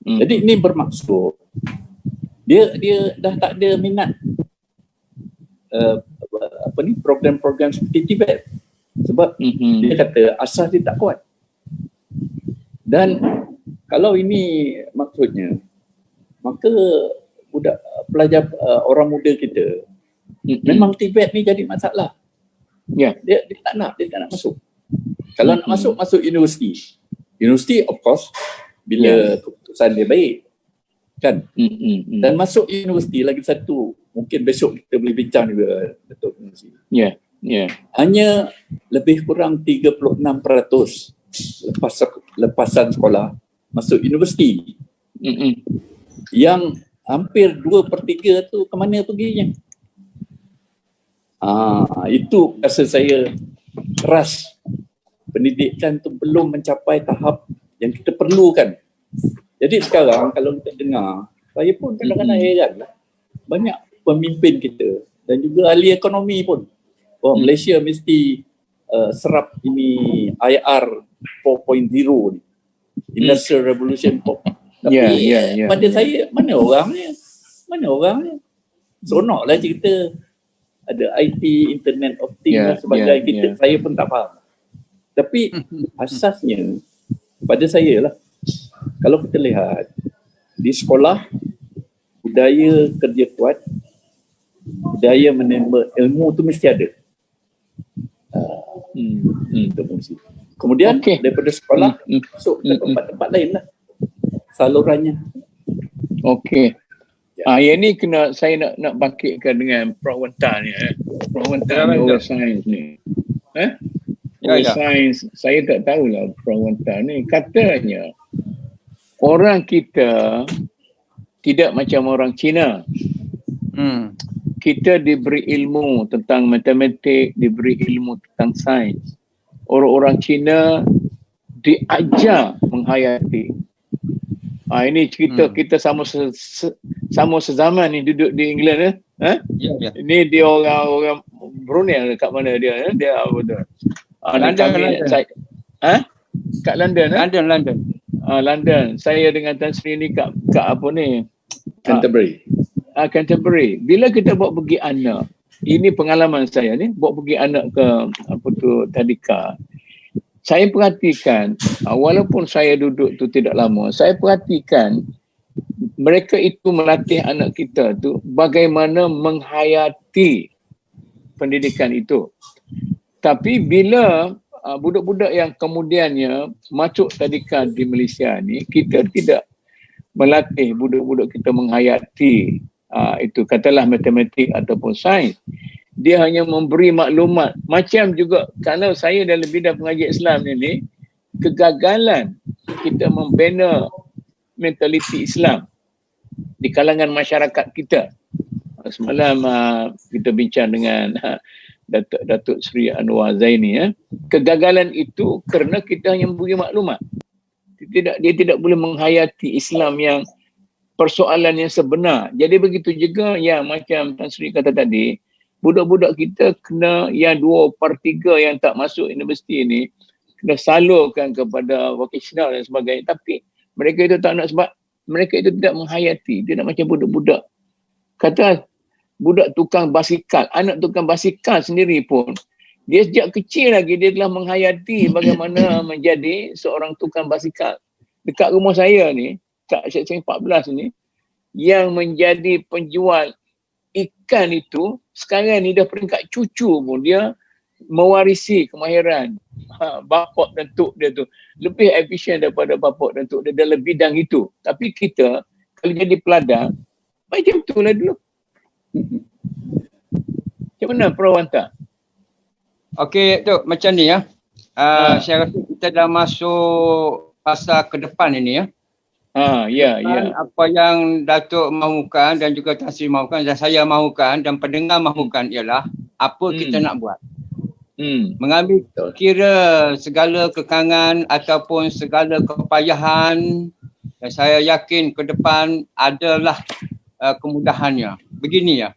Jadi ini bermaksud dia dah tak ada minat program-program seperti TVET sebab dia kata asas dia tak kuat. Dan kalau ini maksudnya, maka budak pelajar orang muda kita memang TVET ni jadi masalah. Ya. Dia tak nak masuk. Kalau nak masuk universiti. Universiti of course bila keputusan dia baik kan. Dan masuk universiti lagi satu, mungkin besok kita boleh bincang juga Datuk Universiti. Ya. Hanya lebih kurang 36% lepasan sekolah masuk universiti. Yang hampir 2/3 tu ke mana perginya? Itu rasa saya keras. Pendidikan tu belum mencapai tahap yang kita perlukan. Jadi sekarang kalau kita dengar, saya pun kadang-kadang heran lah. Banyak pemimpin kita dan juga ahli ekonomi pun. Malaysia mesti serap ini IR 4.0 ni. Industrial Revolution 4. Tapi pada saya, mana orangnya? Seronoklah cerita ada IT, Internet of Things dan sebagainya. Saya pun tak faham. Tapi asasnya pada saya lah, kalau kita lihat di sekolah, budaya kerja kuat, budaya menembak ilmu tu mesti ada. Kemudian daripada sekolah masuk ke tempat-tempat lain lah salurannya. Okey. Yang ni saya nak bangkitkan dengan Prof Wanta ni. Prof Wanta ni orang sains ni. Sains, saya tak tahulah Prof Wanta ni. Katanya orang kita tidak macam orang Cina. Kita diberi ilmu tentang matematik, diberi ilmu tentang sains. Orang-orang Cina diajar menghayati. Ini cerita kita sama sezaman ni duduk di England. Ini dia orang Brunei kat mana dia? Dia apa tu? London. Kat London. London. London. Saya dengan Tan Sri ni kat apa ni? Canterbury. Canterbury. Bila kita bawa pergi anak, ini pengalaman saya ni, bawa pergi anak ke tadika. Saya perhatikan, walaupun saya duduk tu tidak lama, saya perhatikan mereka itu melatih anak kita tu bagaimana menghayati pendidikan itu. Tapi bila budak-budak yang kemudiannya masuk tadika di Malaysia ni, kita tidak melatih budak-budak kita menghayati itu katalah matematik ataupun sains. Dia hanya memberi maklumat. Macam juga kalau saya dalam bidang pengajian Islam ini, kegagalan kita membina mentaliti Islam di kalangan masyarakat kita. Semalam kita bincang dengan Datuk Seri Anwar Zaini. Kegagalan itu kerana kita hanya memberi maklumat. Dia tidak boleh menghayati Islam yang persoalan yang sebenar. Jadi begitu juga yang macam Tan Sri kata tadi, budak-budak kita kena yang 2/3 yang tak masuk universiti ni kena salurkan kepada vocational dan sebagainya. Tapi mereka itu tak nak sebab mereka itu tidak menghayati. Dia nak macam budak-budak. Kata budak tukang basikal, anak tukang basikal sendiri pun, dia sejak kecil lagi dia telah menghayati bagaimana menjadi seorang tukang basikal. Dekat rumah saya ni, kat Seksyen 14 ni, yang menjadi penjual ikan itu, sekarang ni dah peringkat cucu pun dia mewarisi kemahiran bapak dan tok dia tu. Lebih efisien daripada bapak dan tok dia dalam bidang itu. Tapi kita, kalau jadi peladang, macam tu lah dulu. Macam mana Prof Wanta? Okey, Tok, macam ni ya. Saya rasa kita dah masuk fasa ke depan ini ya. Ya. Apa yang Datuk mahukan dan juga Tan Sri mahukan dan saya mahukan dan pendengar mahukan ialah apa kita nak buat. Mengambil kira segala kekangan ataupun segala kepayahan, dan saya yakin ke depan adalah kemudahannya. Begini ya.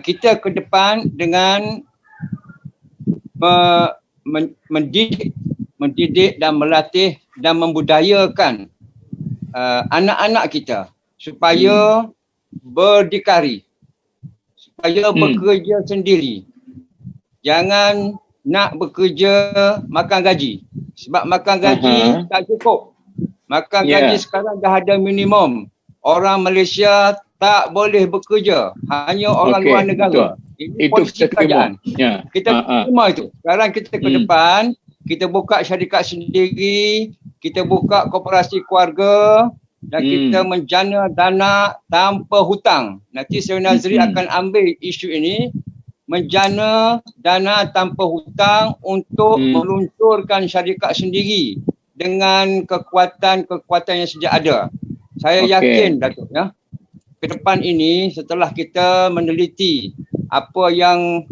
Kita ke depan dengan mendidik mendidik dan melatih dan membudayakan anak-anak kita supaya berdikari, supaya bekerja sendiri. Jangan nak bekerja makan gaji. Sebab makan gaji tak cukup. Makan gaji sekarang dah ada minimum. Orang Malaysia tak boleh bekerja. Hanya orang luar negara. Ini polisi kerajaan. Kita terima itu. Sekarang kita ke depan, kita buka syarikat sendiri, kita buka koperasi keluarga dan kita menjana dana tanpa hutang. Nanti Seri Nazri akan ambil isu ini, menjana dana tanpa hutang untuk meluncurkan syarikat sendiri dengan kekuatan-kekuatan yang sedia ada. Saya yakin Datuk ya, ke depan ini setelah kita meneliti apa yang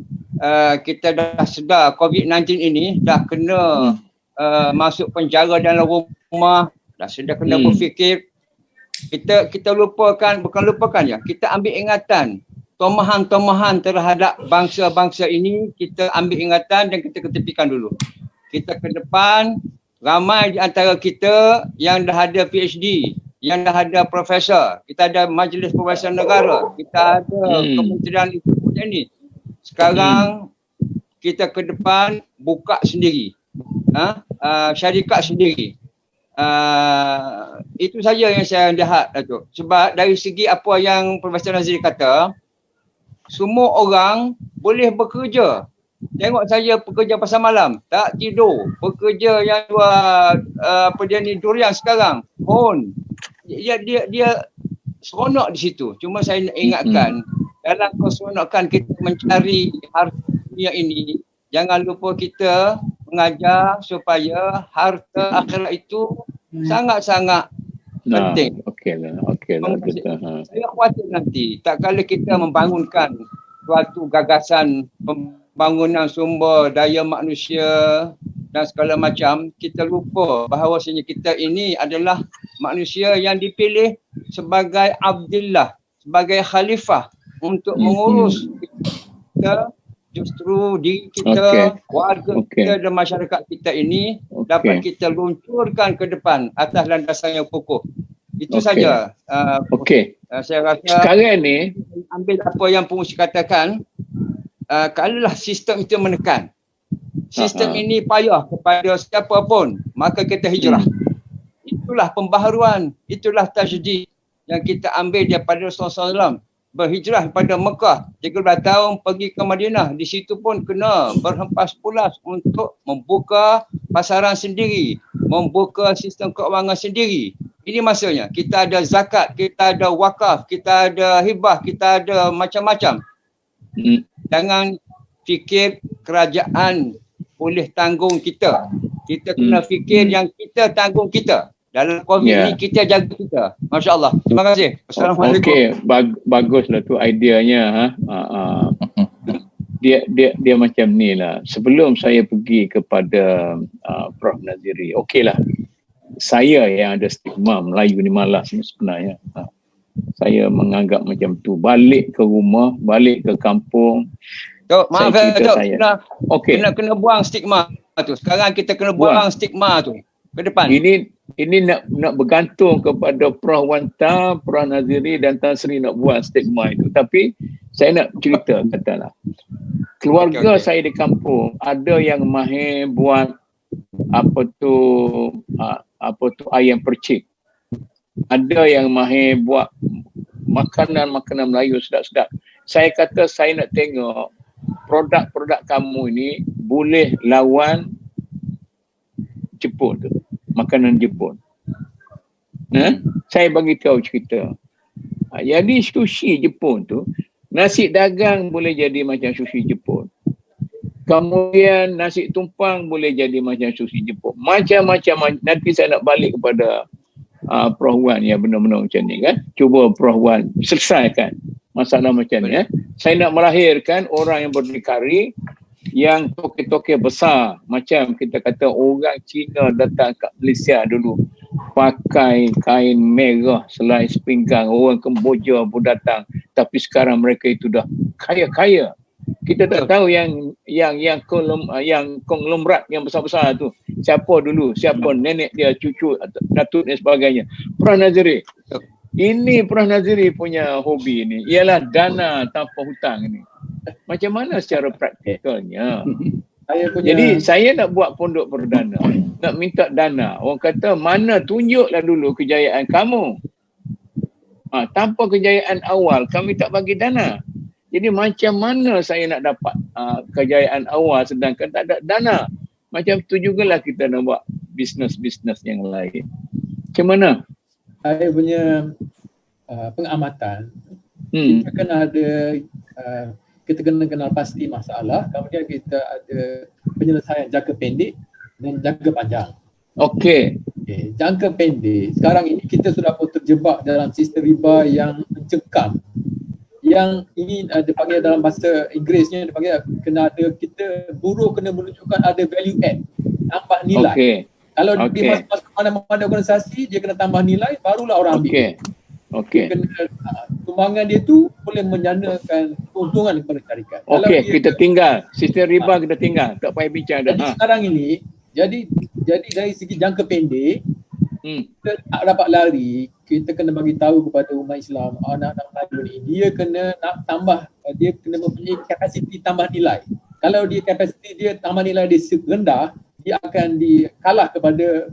kita dah sedar COVID-19 ini dah kena masuk penjara dalam rumah, dah sedar kena berfikir, kita lupakan, bukan lupakan ya, kita ambil ingatan tomahan-tomahan terhadap bangsa-bangsa ini, kita ambil ingatan dan kita ketepikan dulu. Kita ke depan, ramai di antara kita yang dah ada PhD, yang dah ada profesor, kita ada majlis profesor negara, kita ada kementerian itu ini. Sekarang kita ke depan buka sendiri, syarikat sendiri. Itu saja yang saya lihat, Datuk. Sebab dari segi apa yang Profesor Nazri kata, semua orang boleh bekerja. Tengok saya pekerja pasar malam, tak tidur. Pekerja yang jual durian sekarang, dia seronok di situ. Cuma saya nak ingatkan, dalam keseronokan kita mencari harta dunia ini, jangan lupa kita mengajar supaya harta akhirat itu sangat-sangat penting. Okeylah. Saya khawatir nanti tak kala kita membangunkan suatu gagasan pembangunan sumber daya manusia dan segala macam, kita lupa bahawasanya kita ini adalah manusia yang dipilih sebagai abdillah, sebagai khalifah untuk mengurus kita. Justru diri kita, warga kita dan masyarakat kita ini dapat kita luncurkan ke depan atas landasan yang kokoh. Itu saja. Saya rasa sekarang ni ambil apa yang pengurusi katakan, kalaulah sistem itu menekan, sistem ini payah kepada siapa pun, maka kita hijrah. Itulah pembaharuan, itulah tajdid yang kita ambil daripada Rasulullah SAW. Berhijrah pada Mekah 13 tahun pergi ke Madinah, di situ pun kena berhempas pulas untuk membuka pasaran sendiri, membuka sistem keuangan sendiri. Ini masanya kita ada zakat, kita ada wakaf, kita ada hibah, kita ada macam-macam. Jangan fikir kerajaan boleh tanggung kita. Kita kena fikir yang kita tanggung kita. Dalam COVID ni kita jaga kita. Masya Allah. Terima kasih. Assalamualaikum. Baguslah tu ideanya. Dia macam ni lah. Sebelum saya pergi kepada Prof Naziri, okeylah. Saya yang ada stigma Melayu ni malas ni sebenarnya. Saya menganggap macam tu. Balik ke rumah, balik ke kampung. Tok, maaf Tok, kena buang stigma tu. Sekarang kita kena buang stigma tu ke depan. Ini nak bergantung kepada Prof Wanta, Prof Naziri dan Tan Sri nak buat stigma itu. Tapi saya nak cerita, katalah. Keluarga saya di kampung ada yang mahir buat apa tu ayam percik. Ada yang mahir buat makanan-makanan Melayu sedap-sedap. Saya kata saya nak tengok produk-produk kamu ini boleh lawan Jepun tu. Makanan Jepun. Saya bagi tahu cerita. Jadi sushi Jepun tu, nasi dagang boleh jadi macam sushi Jepun. Kemudian nasi tumpang boleh jadi macam sushi Jepun. Macam-macam. Nanti saya nak balik kepada Prof Wan yang benar-benar macam ni kan. Cuba Prof Wan selesaikan masalah macam ni. Saya nak melahirkan orang yang berdikari, yang toke-toke besar, macam kita kata orang Cina datang kat Malaysia dulu pakai kain merah selai sepinggang, orang Kemboja pun datang, tapi sekarang mereka itu dah kaya-kaya. Kita tak tahu yang konglomerat yang besar-besar tu, siapa dulu, siapa nenek dia, cucu, datuk dan sebagainya. Prof Naziri, ini Prof Naziri punya hobi ini ialah dana tanpa hutang ini. Macam mana secara praktikalnya? Jadi saya nak buat pondok perdana, nak minta dana. Orang kata mana, tunjuklah dulu kejayaan kamu. Tanpa kejayaan awal kami tak bagi dana. Jadi macam mana saya nak dapat kejayaan awal sedangkan tak ada dana? Macam tu jugalah kita nak buat bisnes-bisnes yang lain. Macam mana? Saya punya pengamatan, kita kena ada, kita kena kenal pasti masalah, kemudian kita ada penyelesaian jangka pendek dan jangka panjang. Okey. Jangka pendek, sekarang ini kita sudah pun terjebak dalam sistem riba yang mencekam. Yang ini dipanggil dalam bahasa Inggerisnya, dipanggil kena ada, kita buruh kena menunjukkan ada value add, tambah nilai. Okey. Kalau dia masuk mana-mana organisasi, dia kena tambah nilai, barulah orang ambil. Okey. Sumbangan dia tu boleh menjanakan keuntungan kepada syarikat. Okey, kita tinggal. Sistem riba kita tinggal. Tak payah bincang dah. Jadi sekarang ini, jadi dari segi jangka pendek, kita tak dapat lari. Kita kena bagi tahu kepada umat Islam, anak-anak Melayu ni, dia kena nak tambah, dia kena mempunyai kapasiti tambah nilai. Kalau dia kapasiti dia tambah nilai dia rendah, dia akan dikalah kepada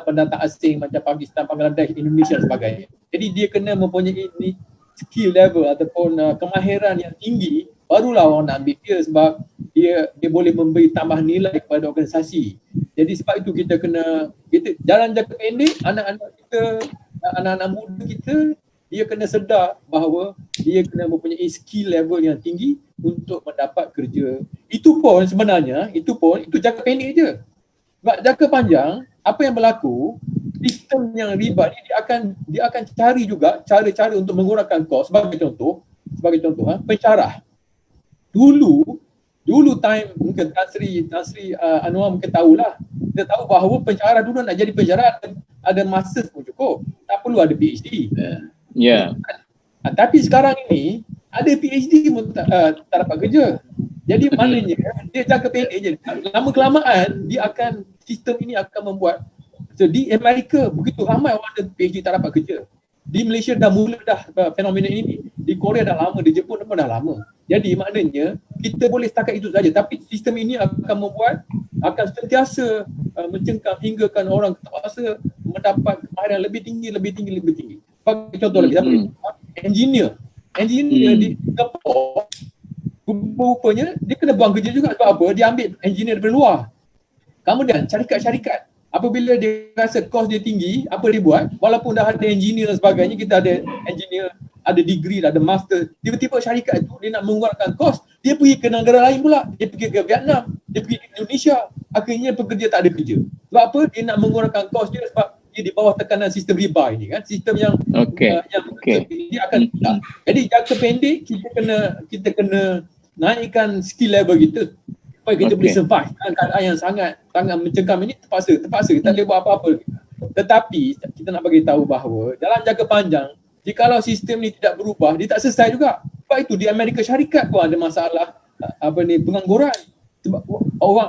pendatang asing macam Pakistan, Bangladesh, Indonesia dan sebagainya. Jadi dia kena mempunyai skill level ataupun kemahiran yang tinggi, barulah orang nak ambil dia sebab dia boleh memberi tambah nilai kepada organisasi. Jadi sebab itu kita jalan jangka pendek, anak-anak muda kita, dia kena sedar bahawa dia kena mempunyai skill level yang tinggi untuk mendapat kerja. Itu sebenarnya itu jangka pendek je. Sebab jangka panjang, apa yang berlaku, sistem yang riba ni dia akan cari juga cara-cara untuk mengurangkan kos. Sebagai contoh, pencarah. Dulu time mungkin Tan Sri Anwar mungkin tahulah. Kita tahu bahawa pencarah dulu nak jadi pencarah ada masters pun cukup. Tak perlu ada PhD. Tapi sekarang ini ada PhD pun tak dapat kerja. Jadi maknanya dia jangka pendek je. Lama kelamaan sistem ini akan membuat di Amerika begitu ramai orang ada PhD tak dapat kerja. Di Malaysia dah mula fenomena ini. Di Korea dah lama, di Jepun pun dah lama. Jadi maknanya kita boleh setakat itu saja, tapi sistem ini akan sentiasa mencengkam hinggakan orang terpaksa mendapat kemahiran lebih tinggi. Bagi contoh lagi, engineer di Singapura, rupanya dia kena buang kerja juga. Sebab apa? Dia ambil engineer dari luar. Kemudian syarikat apabila dia rasa kos dia tinggi, apa dia buat? Walaupun dah ada engineer dan sebagainya, kita ada engineer, ada degree, ada master, tiba-tiba syarikat tu dia nak mengurangkan kos, dia pergi ke negara lain pula. Dia pergi ke Vietnam, dia pergi ke Indonesia. Akhirnya pekerja tak ada kerja. Sebab apa? Dia nak mengurangkan kos dia sebab dia di bawah tekanan sistem riba ini kan. Sistem yang dia akan jadi jangka pendek kita kena naikkan skill level kita supaya kita boleh survive dalam keadaan yang sangat mencengkam ini. Terpaksa kita tak boleh buat apa-apa. Tetapi kita nak bagi tahu bahawa dalam jangka panjang, jikalau sistem ni tidak berubah, dia tak selesai juga. Sebab itu di Amerika Syarikat pun ada masalah pengangguran. Sebab orang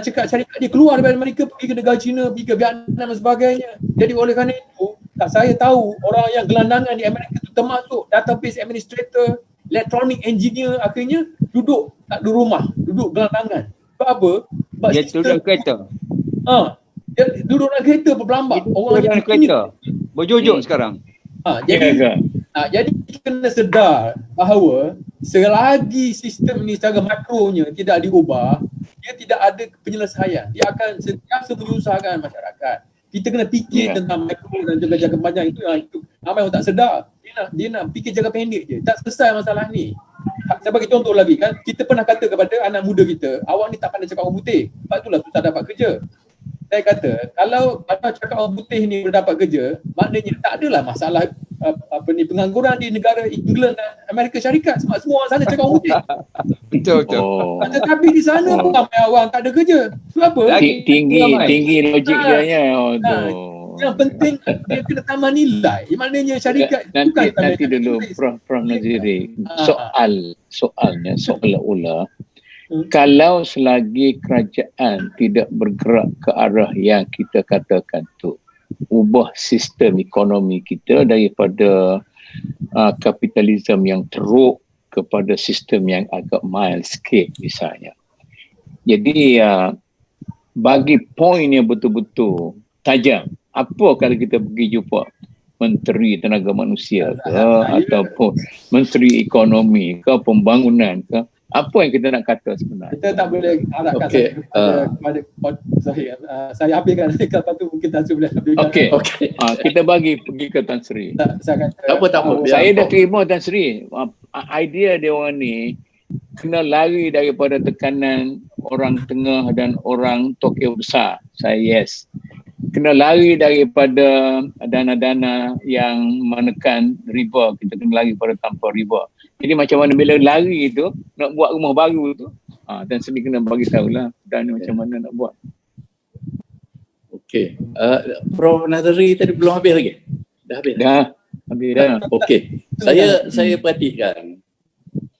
syarikat dia keluar daripada Amerika, pergi ke negara China, pergi ke Vietnam dan sebagainya. Jadi oleh kerana itu, saya tahu orang yang gelandangan di Amerika itu termasuk database administrator, electronic engineer, akhirnya duduk tak ada rumah, duduk gelandangan. Sebab apa? Sebab dia duduk kereta. Dia duduk dalam kereta berbelambat. Orang yang kereta berjojok sekarang. Jadi kena sedar bahawa selagi sistem ini secara makronya tidak diubah, dia tidak ada penyelesaian. Dia akan sentiasa menyusahkan masyarakat. Kita kena fikir tentang makro dan juga jangka panjang itu ramai orang tak sedar. Dia nak fikir jangka pendek je. Tak selesai masalah ni. Saya bagi contoh lagi kan, kita pernah kata kepada anak muda kita, awak ni tak pandai cakap orang putih, sebab itulah susah dapat kerja. Saya kata, kalau cakap orang putih ni boleh dapat kerja, maknanya tak adalah masalah pengangguran di negara England dan Amerika Syarikat, sebab semua orang sana cakap orang putih. Betul. Tetapi di sana pun ramai orang tak ada kerja. Sebab apa? Tinggi logik dia. Yang penting dia kena tambah nilai. Maknanya syarikat nanti dulu Prof Naziri. Soalnya seolah-olah Kalau selagi kerajaan tidak bergerak ke arah yang kita katakan tu, ubah sistem ekonomi kita daripada kapitalisme yang teruk kepada sistem yang agak mild sikit misalnya. Jadi bagi poin yang betul-betul tajam, apa kalau kita pergi jumpa Menteri Tenaga Manusia ke ataupun Menteri Ekonomi ke Pembangunan ke, apa yang kita nak kata sebenarnya? Kita tak boleh arahkan kepada saya habiskan lepas tu mungkin Tan Sri boleh habiskan. Okey. Kita bagi pergi ke Tan Sri. Saya kata tak apa. Saya dah terima Tan Sri. Idea dia orang ni kena lari daripada tekanan orang tengah dan orang tokyo besar. Saya yes. Kena lari daripada dana-dana yang menekan riba. Kita kena lari pada tanpa riba. Jadi macam mana bila lari tu, nak buat rumah baru tu, Tan Sri kena bagi tahulah dan macam mana nak buat. Okey. Prof Nazari tadi belum habis lagi? Dah habis? Dah. Habis dah. Okey. Saya perhatikan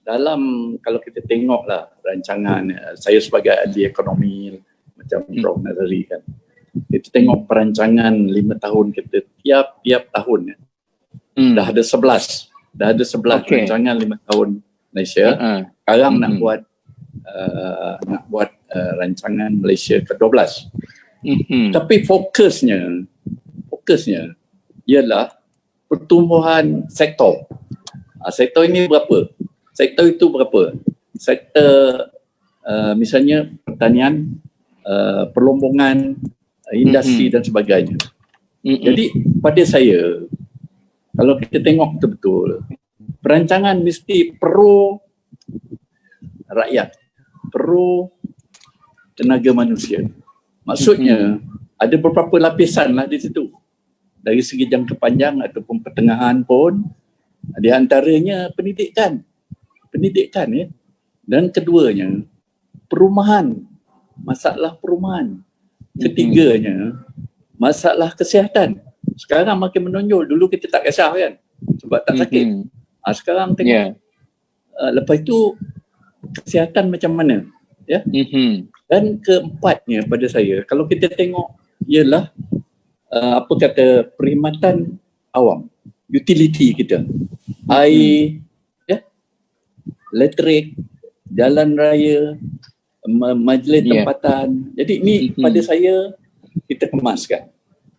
dalam, kalau kita tengoklah rancangan, saya sebagai ahli ekonomi macam Prof Nazari kan, kita tengok perancangan 5 tahun kita tiap tahun dah ada 11 Okay. rancangan 5 tahun Malaysia. Sekarang nak buat rancangan Malaysia ke-12. Tapi fokusnya ialah pertumbuhan sektor. Sektor ini berapa? Sektor itu berapa? Sektor misalnya pertanian, perlombongan, industri dan sebagainya. Jadi pada saya, kalau kita tengok betul-betul, perancangan mesti pro rakyat, pro tenaga manusia. Maksudnya ada beberapa lapisan lah di situ. Dari segi jangka panjang ataupun pertengahan pun, di antaranya pendidikan ya. Dan keduanya, perumahan, masalah perumahan. Ketiganya, masalah kesihatan. Sekarang makin menonjol. Dulu kita tak kisah kan, sebab tak sakit. Sekarang tengok. Lepas itu kesihatan macam mana, ya. Dan keempatnya pada saya, kalau kita tengok ialah apa kata, perkhidmatan awam, utility kita, air, ya, elektrik, jalan raya, majlis tempatan. Jadi ini pada saya kita kemaskan.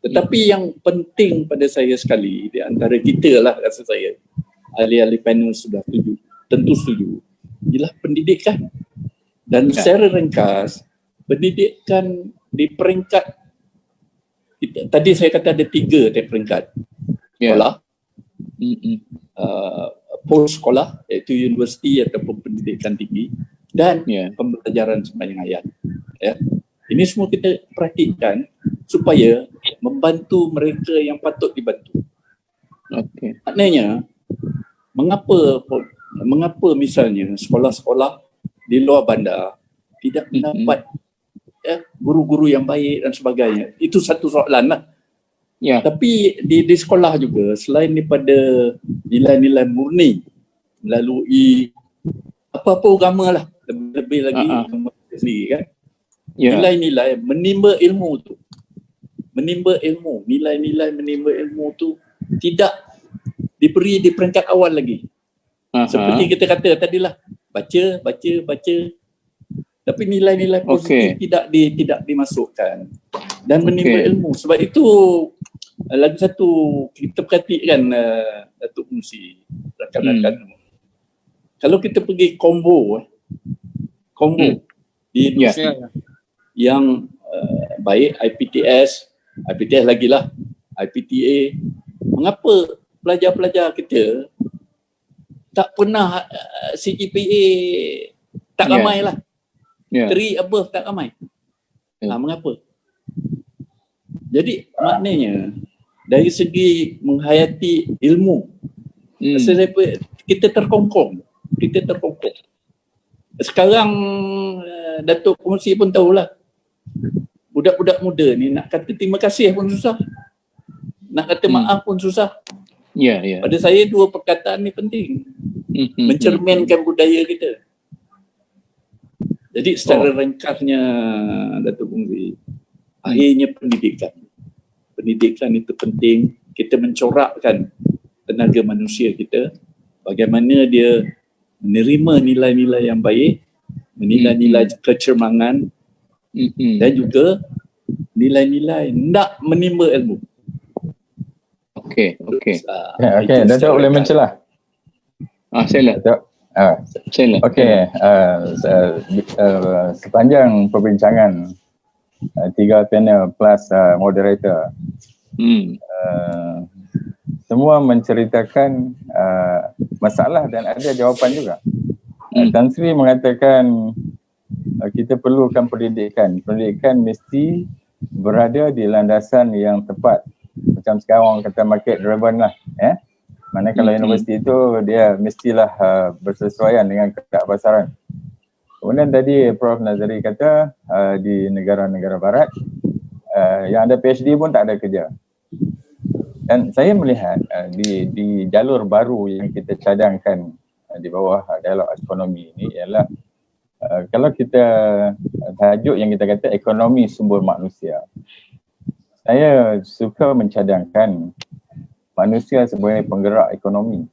Tetapi yang penting pada saya sekali, di antara kita lah rasa saya, ahli-ahli panel sudah tentu setuju, ialah pendidikan. Dan secara ringkas, pendidikan di peringkat, tadi saya kata ada 3 peringkat. Sekolah, post sekolah, iaitu universiti ataupun pendidikan tinggi, dan pembelajaran sepanjang hayat. Ya. Ini semua kita perhatikan supaya membantu mereka yang patut dibantu. Maknanya, mengapa misalnya sekolah-sekolah di luar bandar tidak mendapat guru-guru yang baik dan sebagainya. Itu satu soalan lah. Tapi di sekolah juga, selain daripada nilai-nilai murni melalui apa-apa agama lah, lebih lagi sendiri kan, nilai-nilai menimba ilmu tu, nilai-nilai menimba ilmu tu tidak diberi di peringkat awal lagi. Seperti kita kata tadilah, baca, tapi nilai-nilai positif tidak dimasukkan dan menimba ilmu. Sebab itu lagi satu kita perhatikan Datuk Musi, rakan-rakan, kalau kita pergi combo di industri yang baik, IPTS lagi lah, IPTA, mengapa pelajar-pelajar kita tak pernah CGPA tak ramai lah, 3 above tak ramai. Mengapa? Jadi maknanya dari segi menghayati ilmu, kita terkongkong. Sekarang Datuk Musi pun tahulah, budak-budak muda ni nak kata terima kasih pun susah, nak kata maaf pun susah. Pada saya 2 perkataan ni penting, mencerminkan budaya kita. Jadi secara ringkasnya Datuk Bungri, akhirnya pendidikan. Pendidikan itu penting. Kita mencorakkan tenaga manusia kita, bagaimana dia menerima nilai-nilai yang baik, nilai-nilai kecermangan, dan juga nilai-nilai nak menimba ilmu. Okey. Datuk boleh mencelah. Sila. Sila. Okey, sepanjang perbincangan 3 panel plus moderator, semua menceritakan masalah dan ada jawapan juga. Tan Sri mengatakan kita perlukan pendidikan. Pendidikan mesti berada di landasan yang tepat. Macam sekarang orang kata market driven lah. Mana kalau universiti itu dia mestilah bersesuaian dengan keadaan pasaran. Kemudian tadi Prof Nazari kata di negara-negara barat yang ada PhD pun tak ada kerja. Dan saya melihat di jalur baru yang kita cadangkan di bawah dialog ekonomi ini ialah kalau kita tajuk yang kita kata ekonomi sumber manusia. Saya suka mencadangkan manusia sebagai penggerak ekonomi.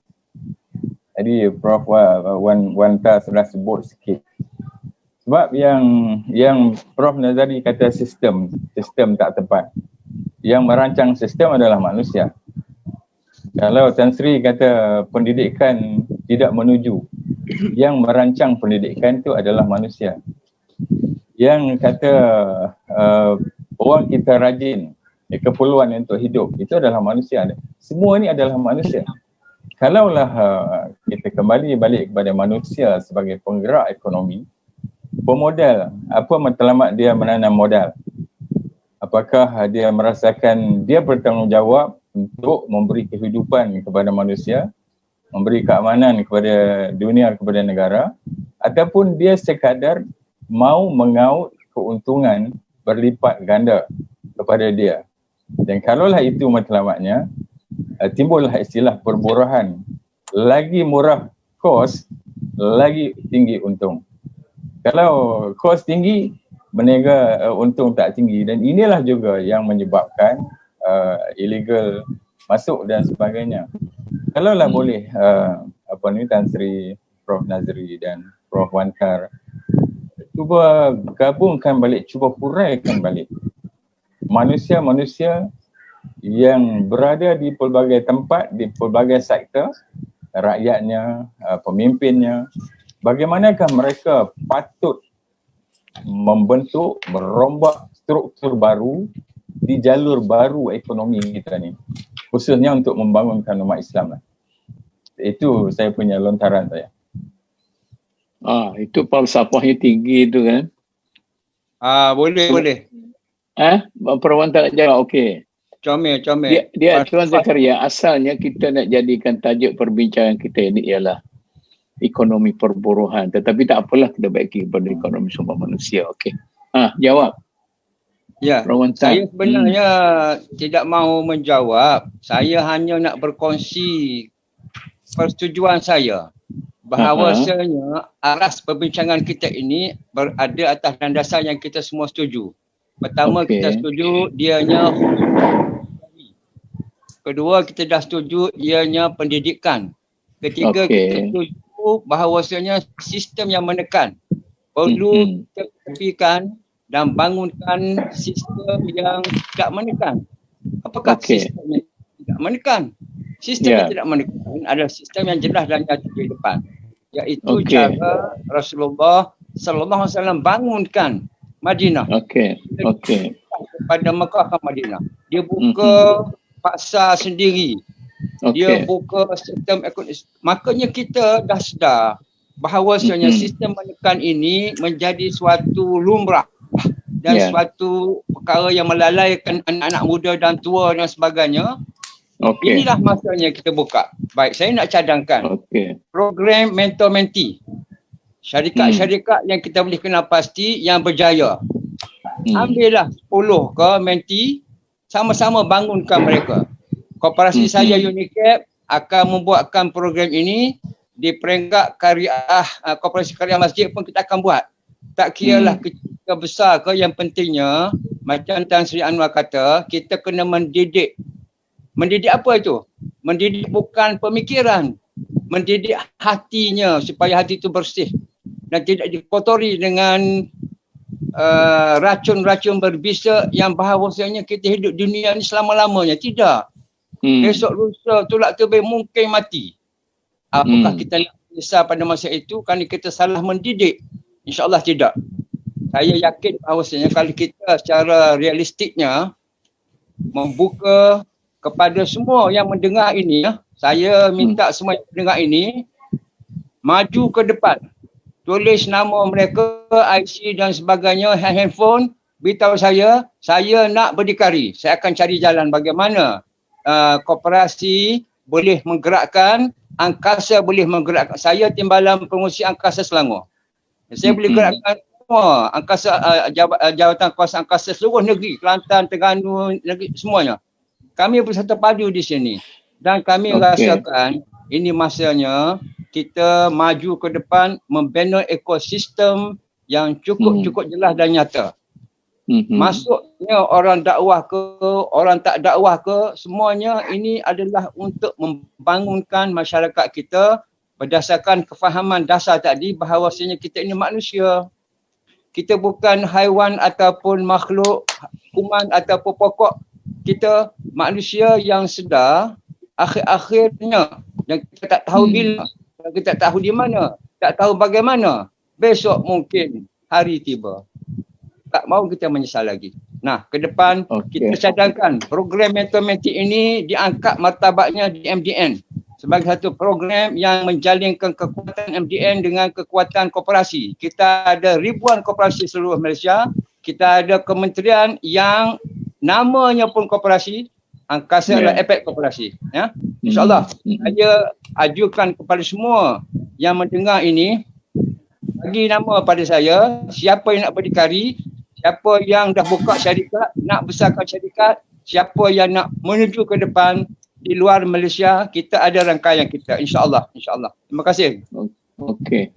Jadi Prof Wanta sudah sebut sikit. Sebab yang Prof Nazari kata sistem tak tepat. Yang merancang sistem adalah manusia. Kalau Tan Sri kata pendidikan tidak menuju, yang merancang pendidikan itu adalah manusia. Yang kata orang kita rajin, keperluan untuk hidup, itu adalah manusia. Semua ini adalah manusia. Kalaulah kita kembali balik kepada manusia sebagai penggerak ekonomi, pemodal, apa matlamat dia menanam modal? Apakah dia merasakan dia bertanggungjawab untuk memberi kehidupan kepada manusia, memberi keamanan kepada dunia, kepada negara, ataupun dia sekadar mau mengaut keuntungan berlipat ganda kepada dia. Dan kalaulah itu matlamatnya, timbullah istilah perburuhan. Lagi murah kos, lagi tinggi untung. Kalau kos tinggi, berniaga untung tak tinggi, dan inilah juga yang menyebabkan illegal masuk dan sebagainya. Kalaulah boleh Tan Sri, Prof Nazari dan Prof Wankar cuba gabungkan balik, cuba huraikan balik manusia-manusia yang berada di pelbagai tempat, di pelbagai sektor, rakyatnya, pemimpinnya, bagaimanakah mereka patut membentuk, merombak struktur baru di jalur baru ekonomi kita ni, khususnya untuk membangunkan umat Islam lah. Itu saya punya lontaran saya. Itu falsafahnya tinggi itu kan? Boleh. Perempuan tak nak jawab, okey. Comel. Dia Tuan Zakaria, asalnya kita nak jadikan tajuk perbincangan kita ini ialah ekonomi perburuhan, tetapi tak apalah, kita baiki kepada ekonomi sumber manusia. Okey. Jawab. Ya, saya sebenarnya tidak mahu menjawab. Saya hanya nak berkongsi persetujuan saya bahawasanya aras perbincangan kita ini berada atas landasan yang kita semua setuju. Pertama, kita setuju dianya, kedua kita dah setuju ianya pendidikan, ketiga kita setuju bahawasanya sistem yang menekan perlu kita tepikan dan bangunkan sistem yang tidak menekan. Apakah sistem yang tidak menekan? Sistem yang tidak menekan adalah sistem yang jelas dan nyata di depan, iaitu cara Rasulullah sallallahu alaihi wasallam bangunkan Madinah. Pada Mekah ke Madinah, dia buka pasar sendiri. Dia buka sistem ekonomi. Makanya kita dah sedar bahawasanya sistem menekan ini menjadi suatu lumrah dan suatu perkara yang melalaikan anak-anak muda dan tua dan sebagainya. Inilah masanya kita buka. Baik, saya nak cadangkan program mentor-mentee. Syarikat-syarikat yang kita boleh kenal pasti yang berjaya. Ambillah 10 ke mentee, sama-sama bangunkan mereka. Koperasi saya Unicap akan membuatkan program ini di peringkat Koperasi Karya Masjid pun kita akan buat. Tak kiralah kecil ke besar ke, yang pentingnya macam Tan Sri Anwar kata, kita kena mendidik. Mendidik apa itu? Mendidik bukan pemikiran, mendidik hatinya supaya hati itu bersih dan tidak dikotori dengan racun-racun berbisa yang bahawasanya kita hidup dunia ni selama-lamanya. Tidak. Besok lusa tolak tebing mungkin mati. Apakah kita nak menyesal pada masa itu kerana kita salah mendidik? InsyaAllah tidak. Saya yakin bahawasanya kalau kita secara realistiknya membuka kepada semua yang mendengar ini, saya minta semua yang mendengar ini maju ke depan. Tulis nama mereka, IC dan sebagainya, handphone, beritahu saya nak berdikari. Saya akan cari jalan bagaimana koperasi boleh menggerakkan, angkasa boleh menggerakkan. Saya Timbalan Pengurusi Angkasa Selangor. Saya boleh gerakkan semua angkasa, jawatan kuasa angkasa seluruh negeri, Kelantan, Terengganu, negeri semuanya. Kami bersatu padu di sini dan kami rasakan ini masanya kita maju ke depan membina ekosistem yang cukup jelas dan nyata. Masuknya orang dakwah ke, orang tak dakwah ke, semuanya ini adalah untuk membangunkan masyarakat kita berdasarkan kefahaman dasar tadi bahawasanya kita ini manusia. Kita bukan haiwan ataupun makhluk kuman ataupun pokok. Kita manusia yang sedar akhir-akhirnya yang kita tak tahu bila, kita tak tahu di mana, tak tahu bagaimana. Besok mungkin hari tiba. Tak mahu kita menyesal lagi. Nah, ke depan kita cadangkan program matematik ini diangkat martabatnya di MDN sebagai satu program yang menjalinkan kekuatan MDN dengan kekuatan koperasi. Kita ada ribuan koperasi seluruh Malaysia. Kita ada kementerian yang namanya pun koperasi, angkasa adalah efek koperasi. Ya? InsyaAllah, saya ajukan kepada semua yang mendengar ini, bagi nama pada saya, siapa yang nak berdikari, siapa yang dah buka syarikat, nak besarkan syarikat, siapa yang nak menuju ke depan di luar Malaysia, kita ada rangkaian kita. InsyaAllah. InsyaAllah. Terima kasih. Okey.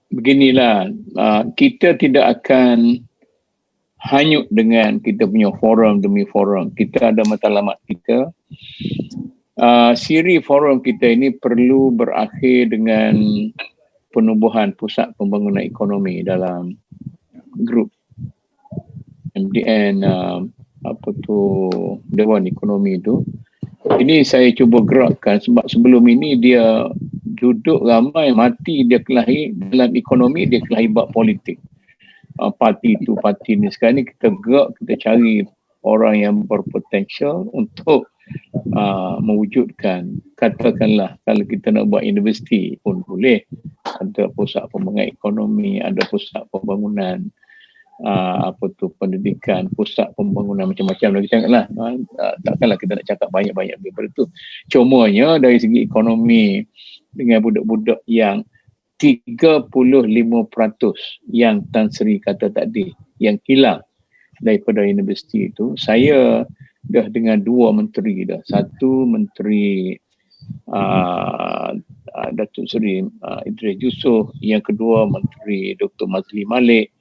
Beginilah, kita tidak akan hanyut dengan kita punya forum demi forum. Kita ada matlamat kita. Siri forum kita ini perlu berakhir dengan penubuhan pusat pembangunan ekonomi dalam grup MDN Dewan Ekonomi itu. Ini saya cuba gerakkan sebab sebelum ini dia duduk ramai mati, dia kelahi dalam ekonomi, dia kelahi bab politik. Parti itu, parti ni. Sekarang ni kita gerak, kita cari orang yang berpotensial untuk mewujudkan, katakanlah kalau kita nak buat universiti pun boleh, ada pusat pembangunan ekonomi, ada pusat pembangunan pendidikan, pusat pembangunan macam-macam lagi tengoklah. Takkanlah kita nak cakap banyak-banyak daripada itu. Cumanya dari segi ekonomi dengan budak-budak yang 35% yang Tan Sri kata tadi yang hilang daripada universiti itu, saya dah dengan dua menteri dah. Satu menteri Datuk Seri Idris Yusof, yang kedua menteri Dr. Mazli Malik.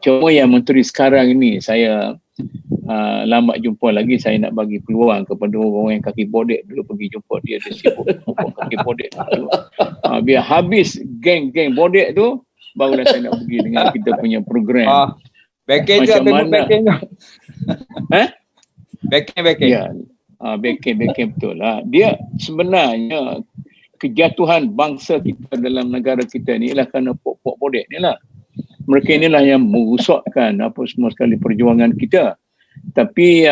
Cuma yang menteri sekarang ini saya lambat jumpa lagi. Saya nak bagi peluang kepada orang yang kaki bodek dulu pergi jumpa dia, dia sibuk kaki bodek dulu. Biar habis geng-geng bodek tu, barulah saya nak pergi dengan kita punya program. Backing ya, backing betul lah. Dia sebenarnya kejatuhan bangsa kita dalam negara kita ni ialah kerana pok-pok bodek ni lah. Mereka inilah yang merosakkan apa semua sekali perjuangan kita. Tapi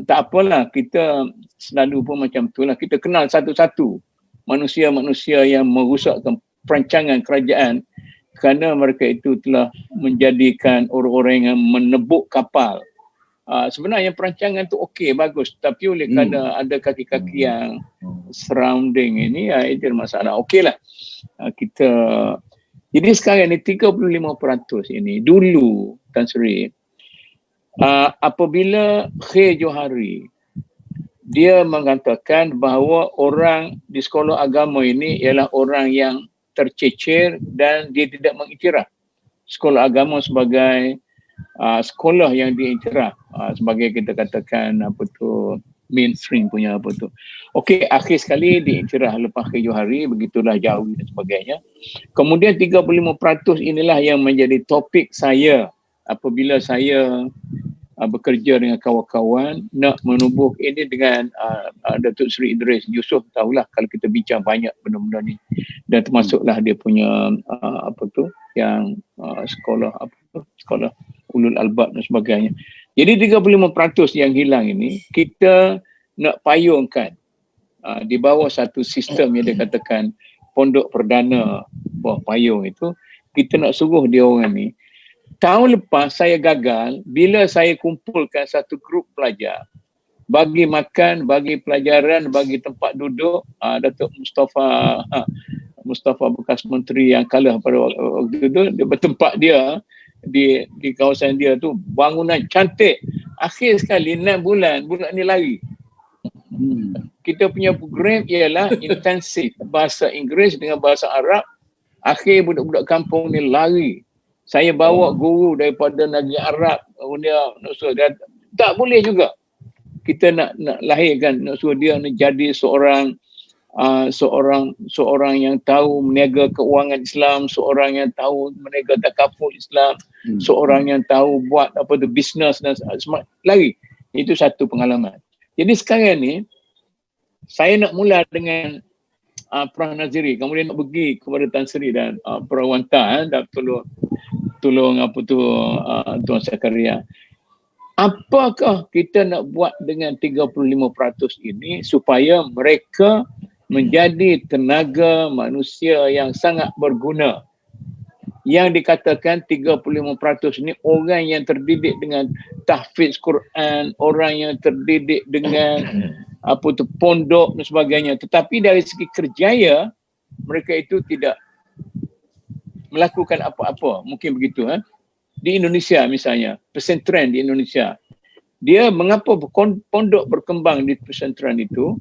tak apalah, kita selalu pun macam itulah. Kita kenal satu-satu manusia-manusia yang merosakkan perancangan kerajaan kerana mereka itu telah menjadikan orang-orang yang menebuk kapal. Sebenarnya perancangan tu okey, bagus, tapi oleh kerana ada kaki-kaki yang surrounding ini, itu masalah. Okeylah, kita. Jadi sekarang ni 35% ini. Dulu Tan Sri, apabila Khair Johari dia mengatakan bahawa orang di sekolah agama ini ialah orang yang tercecer dan dia tidak mengiktiraf sekolah agama sebagai sekolah yang diiktiraf sebagai kita katakan mainstream punya Okey, akhir sekali diiktiraf lepas keju hari, begitulah jauh dan sebagainya. Kemudian 35% inilah yang menjadi topik saya apabila saya bekerja dengan kawan-kawan nak menubuh ini dengan Datuk Seri Idris Yusof. Tahulah kalau kita bincang banyak benda-benda ni, dan termasuklah dia punya yang sekolah ulul albab dan sebagainya. Jadi 35% yang hilang ini kita nak payungkan di bawah satu sistem yang dia katakan pondok perdana bawah payung itu. Kita nak suruh dia orang ni. Tahun lepas saya gagal bila saya kumpulkan satu grup pelajar, bagi makan, bagi pelajaran, bagi tempat duduk. Datuk Mustafa bekas menteri yang kalah pada waktu itu, dia bertempat dia di kawasan dia tu, bangunan cantik. Akhir sekali 6 bulan ni lari. Kita punya program ialah intensif bahasa Inggeris dengan bahasa Arab. Akhir budak-budak kampung ni lari. Saya bawa guru daripada negeri Arab, dia tak boleh juga. Kita nak lahirkan, nak suruh dia nak jadi seorang yang tahu meniaga keuangan Islam, seorang yang tahu meniaga takaful Islam, seorang yang tahu buat bisnes dan lari. Itu satu pengalaman. Jadi sekarang ni saya nak mula dengan Prof Naziri, kemudian nak pergi kepada Tan Sri dan Prof Wanta dan tolong Tuan Zakaria. Apakah kita nak buat dengan 35% ini supaya mereka menjadi tenaga manusia yang sangat berguna? Yang dikatakan 35% ini orang yang terdidik dengan tahfiz Quran, orang yang terdidik dengan pondok dan sebagainya. Tetapi dari segi kerjaya mereka itu tidak melakukan apa-apa. Mungkin begitu. Di Indonesia misalnya, pesantren di Indonesia, dia mengapa pondok berkembang di pesantren itu?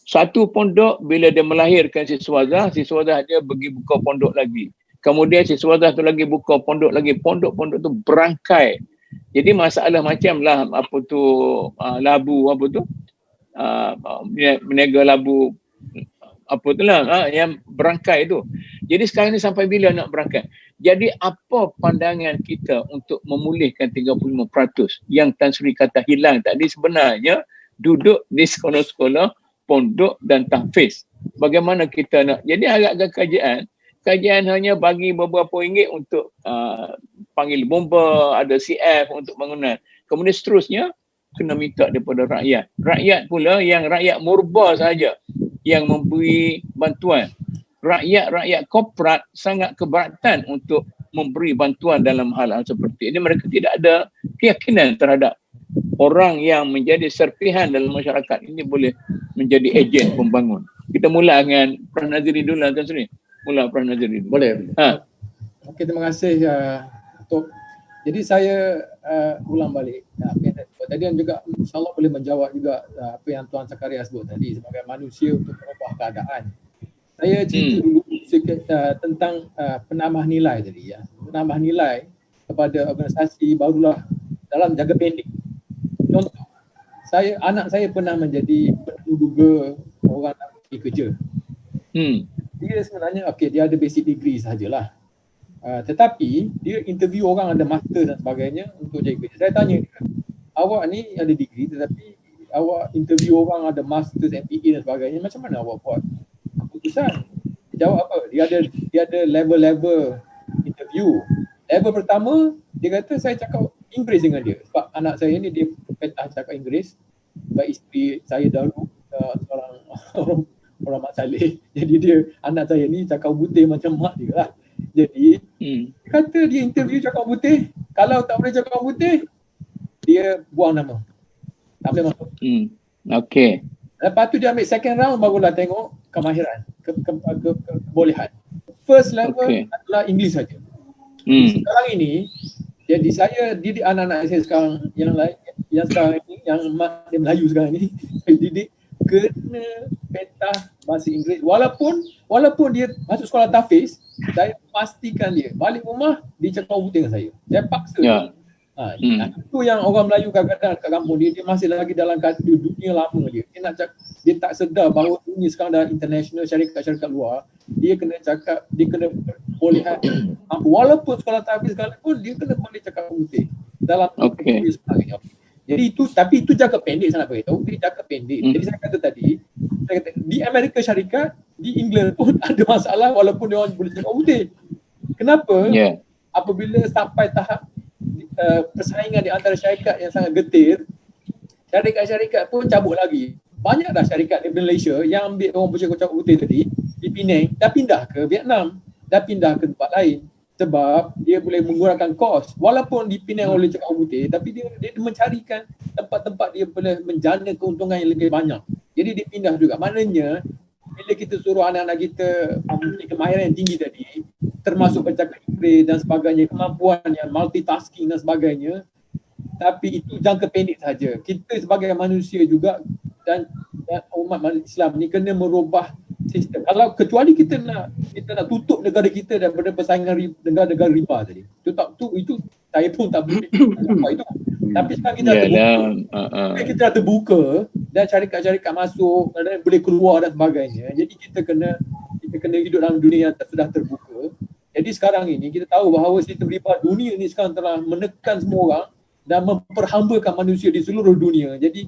Satu pondok bila dia melahirkan siswadah dia pergi buka pondok lagi. Kemudian siswadah tu lagi buka pondok lagi. Pondok tu berangkai. Jadi masalah macam lah labu meniaga labu yang berangkai tu. Jadi sekarang ni sampai bila nak berangkai? Jadi apa pandangan kita untuk memulihkan 35% yang Tan Sri kata hilang tadi? Sebenarnya duduk di sekolah-sekolah pondok dan tahfiz. Bagaimana kita nak? Jadi agak-agak kajian hanya bagi beberapa ringgit untuk panggil bomba, ada CF untuk bangunan. Kemudian seterusnya kena minta daripada rakyat. Rakyat pula yang rakyat murba saja yang memberi bantuan. Rakyat korporat sangat keberatan untuk memberi bantuan dalam hal-hal seperti ini. Mereka tidak ada keyakinan terhadap orang yang menjadi serpihan dalam masyarakat ini boleh menjadi ejen pembangun. Kita mula dengan Prof Naziri dulu, Tuan Sri. Mula Prof Naziri dulu. Boleh. Okey, terima kasih Tok. Jadi saya ulang balik apa yang tadi, dan juga insyaAllah boleh menjawab juga apa yang Tuan Zakaria sebut tadi sebagai manusia untuk merubah keadaan. Saya cerita dulu sikit tentang penambah nilai tadi ya. Penambah nilai kepada organisasi barulah dalam jangka pendek. Contoh, anak saya pernah menjadi penduga orang nak pergi kerja. Dia sebenarnya dia ada basic degree sahajalah. Tetapi dia interview orang ada master dan sebagainya untuk jadi kerja. Saya tanya dia, awak ni ada degree tetapi awak interview orang ada master, MPA dan sebagainya, macam mana awak buat keputusan? Dia jawab apa? Dia ada level-level interview. Level pertama dia kata saya cakap Inggeris dengan dia sebab anak saya ni dia cakap Inggeris. Sebab isteri saya dahulu orang Mak Saleh. Jadi anak saya ni cakap putih macam mak dia lah. Jadi kata dia interview cakap putih, kalau tak boleh cakap putih dia buang nama, tak boleh masuk. Okey. Lepas tu dia ambil second round, barulah tengok kemahiran, kebolehan. First level adalah English saja. Sekarang ini jadi saya didik anak-anak saya sekarang yang sekarang ini, yang mak dia Melayu sekarang ni, saya didik kena pentas bahasa Inggeris. Walaupun dia masuk sekolah tahfiz, saya pastikan dia balik rumah dia cakap orang putih dengan saya. Saya paksa. Ya. Itu yang orang Melayu kadang-kadang kat kampung dia masih lagi dalam dunia lama dia. Dia tak sedar bahawa dunia sekarang dah international, syarikat-syarikat luar. Dia kena cakap, dia kena bolehan. Walaupun sekolah tahfiz sekalipun dia kena boleh cakap orang putih dalam Okey. Jadi itu, tapi itu jangka pendek sangat beritahu. Dia jangka pendek. Jadi saya kata tadi, di Amerika Syarikat, di England pun ada masalah walaupun dia orang boleh cakap orang putih. Kenapa? Ya. Apabila sampai tahap persaingan di antara syarikat yang sangat getir, syarikat-syarikat pun cabut lagi. Banyak dah syarikat di Malaysia yang ambil orang bercakap putih tadi di Penang, dah pindah ke Vietnam, dah pindah ke tempat lain. Sebab dia boleh mengurangkan kos. Walaupun di Penang boleh cakap orang putih, tapi dia mencarikan tempat-tempat dia boleh menjana keuntungan yang lebih banyak. Jadi dia pindah juga. Maknanya bila kita suruh anak-anak kita mempunyai kemahiran yang tinggi tadi, termasuk bercakap Inggeris dan sebagainya, kemampuan yang multitasking dan sebagainya, tapi itu jangka pendek saja. Kita sebagai manusia juga dan umat Islam ni kena merubah sistem. Kalau kecuali kita nak tutup negara kita daripada persaingan negara-negara riba tadi. Itu saya pun tak boleh apa itu. Tapi sekarang kita dah terbuka dan syarikat-syarikat masuk dan boleh keluar dan sebagainya. Jadi kita kena hidup dalam dunia yang sudah terbuka. Jadi sekarang ini kita tahu bahawa sistem riba dunia ni sekarang telah menekan semua orang dan memperhambakan manusia di seluruh dunia. Jadi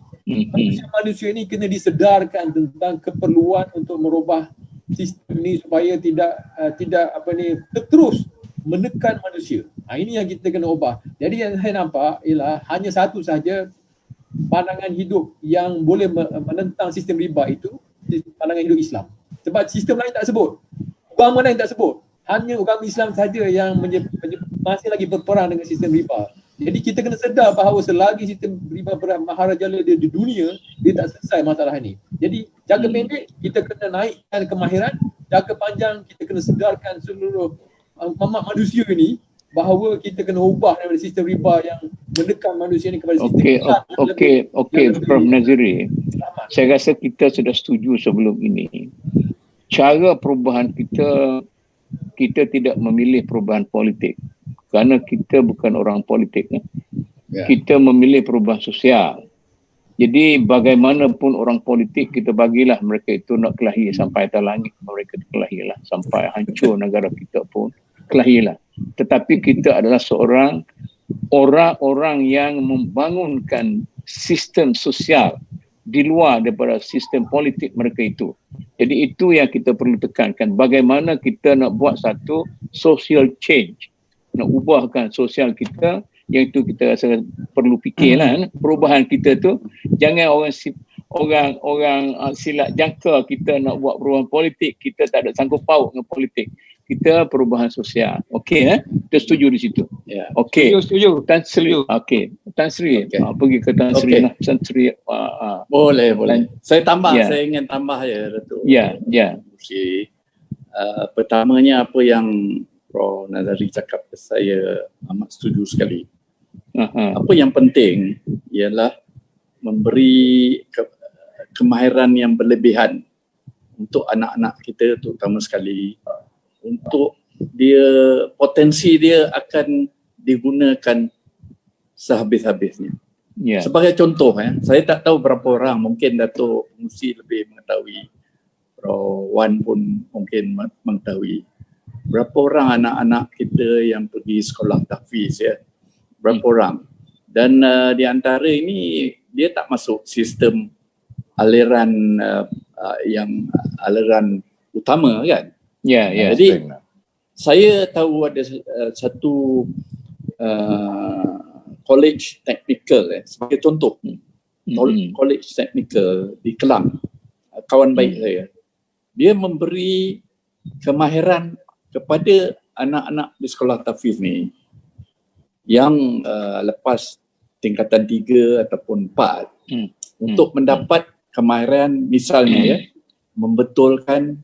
manusia ini kena disedarkan tentang keperluan untuk merubah sistem ni supaya tidak terus menekan manusia. Ini yang kita kena ubah. Jadi yang saya nampak ialah hanya satu saja pandangan hidup yang boleh menentang sistem riba, itu pandangan hidup Islam. Sebab sistem lain tak sebut, agama lain tak sebut. Hanya agama Islam saja yang masih lagi berperang dengan sistem riba. Jadi kita kena sedar bahawa selagi sistem riba maharajalela di dunia, dia tak selesai masalah ni. Jadi jangka pendek kita kena naikkan kemahiran, jangka panjang kita kena sedarkan seluruh manusia ini bahawa kita kena ubah daripada sistem riba yang menekan manusia ni kepada sistem. Okey, Prof. Naziri. Saya rasa kita sudah setuju sebelum ini. Cara perubahan kita tidak memilih perubahan politik. Kerana kita bukan orang politik. Kita memilih perubahan sosial. Jadi bagaimanapun orang politik, kita bagilah mereka itu nak kelahi sampai atas langit, mereka kelahilah. Sampai hancur negara kita pun, kelahilah. Tetapi kita adalah orang-orang yang membangunkan sistem sosial di luar daripada sistem politik mereka itu. Jadi itu yang kita perlu tekankan. Bagaimana kita nak buat satu social change, nak ubahkan sosial kita, yang itu kita rasa perlu fikirlah. Perubahan kita tu jangan orang silap jangka kita nak buat perubahan politik, kita tak ada sangkut paut dengan politik. Kita perubahan sosial. Okey, kita setuju di situ. Ya. Okey. Setuju. Tan Sri. Okey. Tan Sri. Pergi ke Tan Sri. Tan Sri. Boleh. Saya ingin tambah ya, Datuk. Ya. Pertamanya apa yang Prof. Nazari cakap, saya amat setuju sekali. Apa yang penting ialah memberi kemahiran yang berlebihan untuk anak-anak kita, terutama sekali untuk potensi dia akan digunakan sehabis-habisnya. Sebagai contoh, saya tak tahu berapa orang, mungkin Datuk mesti lebih mengetahui, Prof. Wan pun mungkin mengetahui berapa orang anak-anak kita yang pergi sekolah tahfiz, berapa orang. Dan di antara ini dia tak masuk sistem aliran aliran utama kan. Jadi saya tahu ada satu college technical sebagai contoh. College technical di Kelang, kawan baik saya. Dia memberi kemahiran kepada anak-anak di sekolah tahfiz ni yang lepas tingkatan 3 ataupun 4 untuk mendapat kemahiran, misalnya membetulkan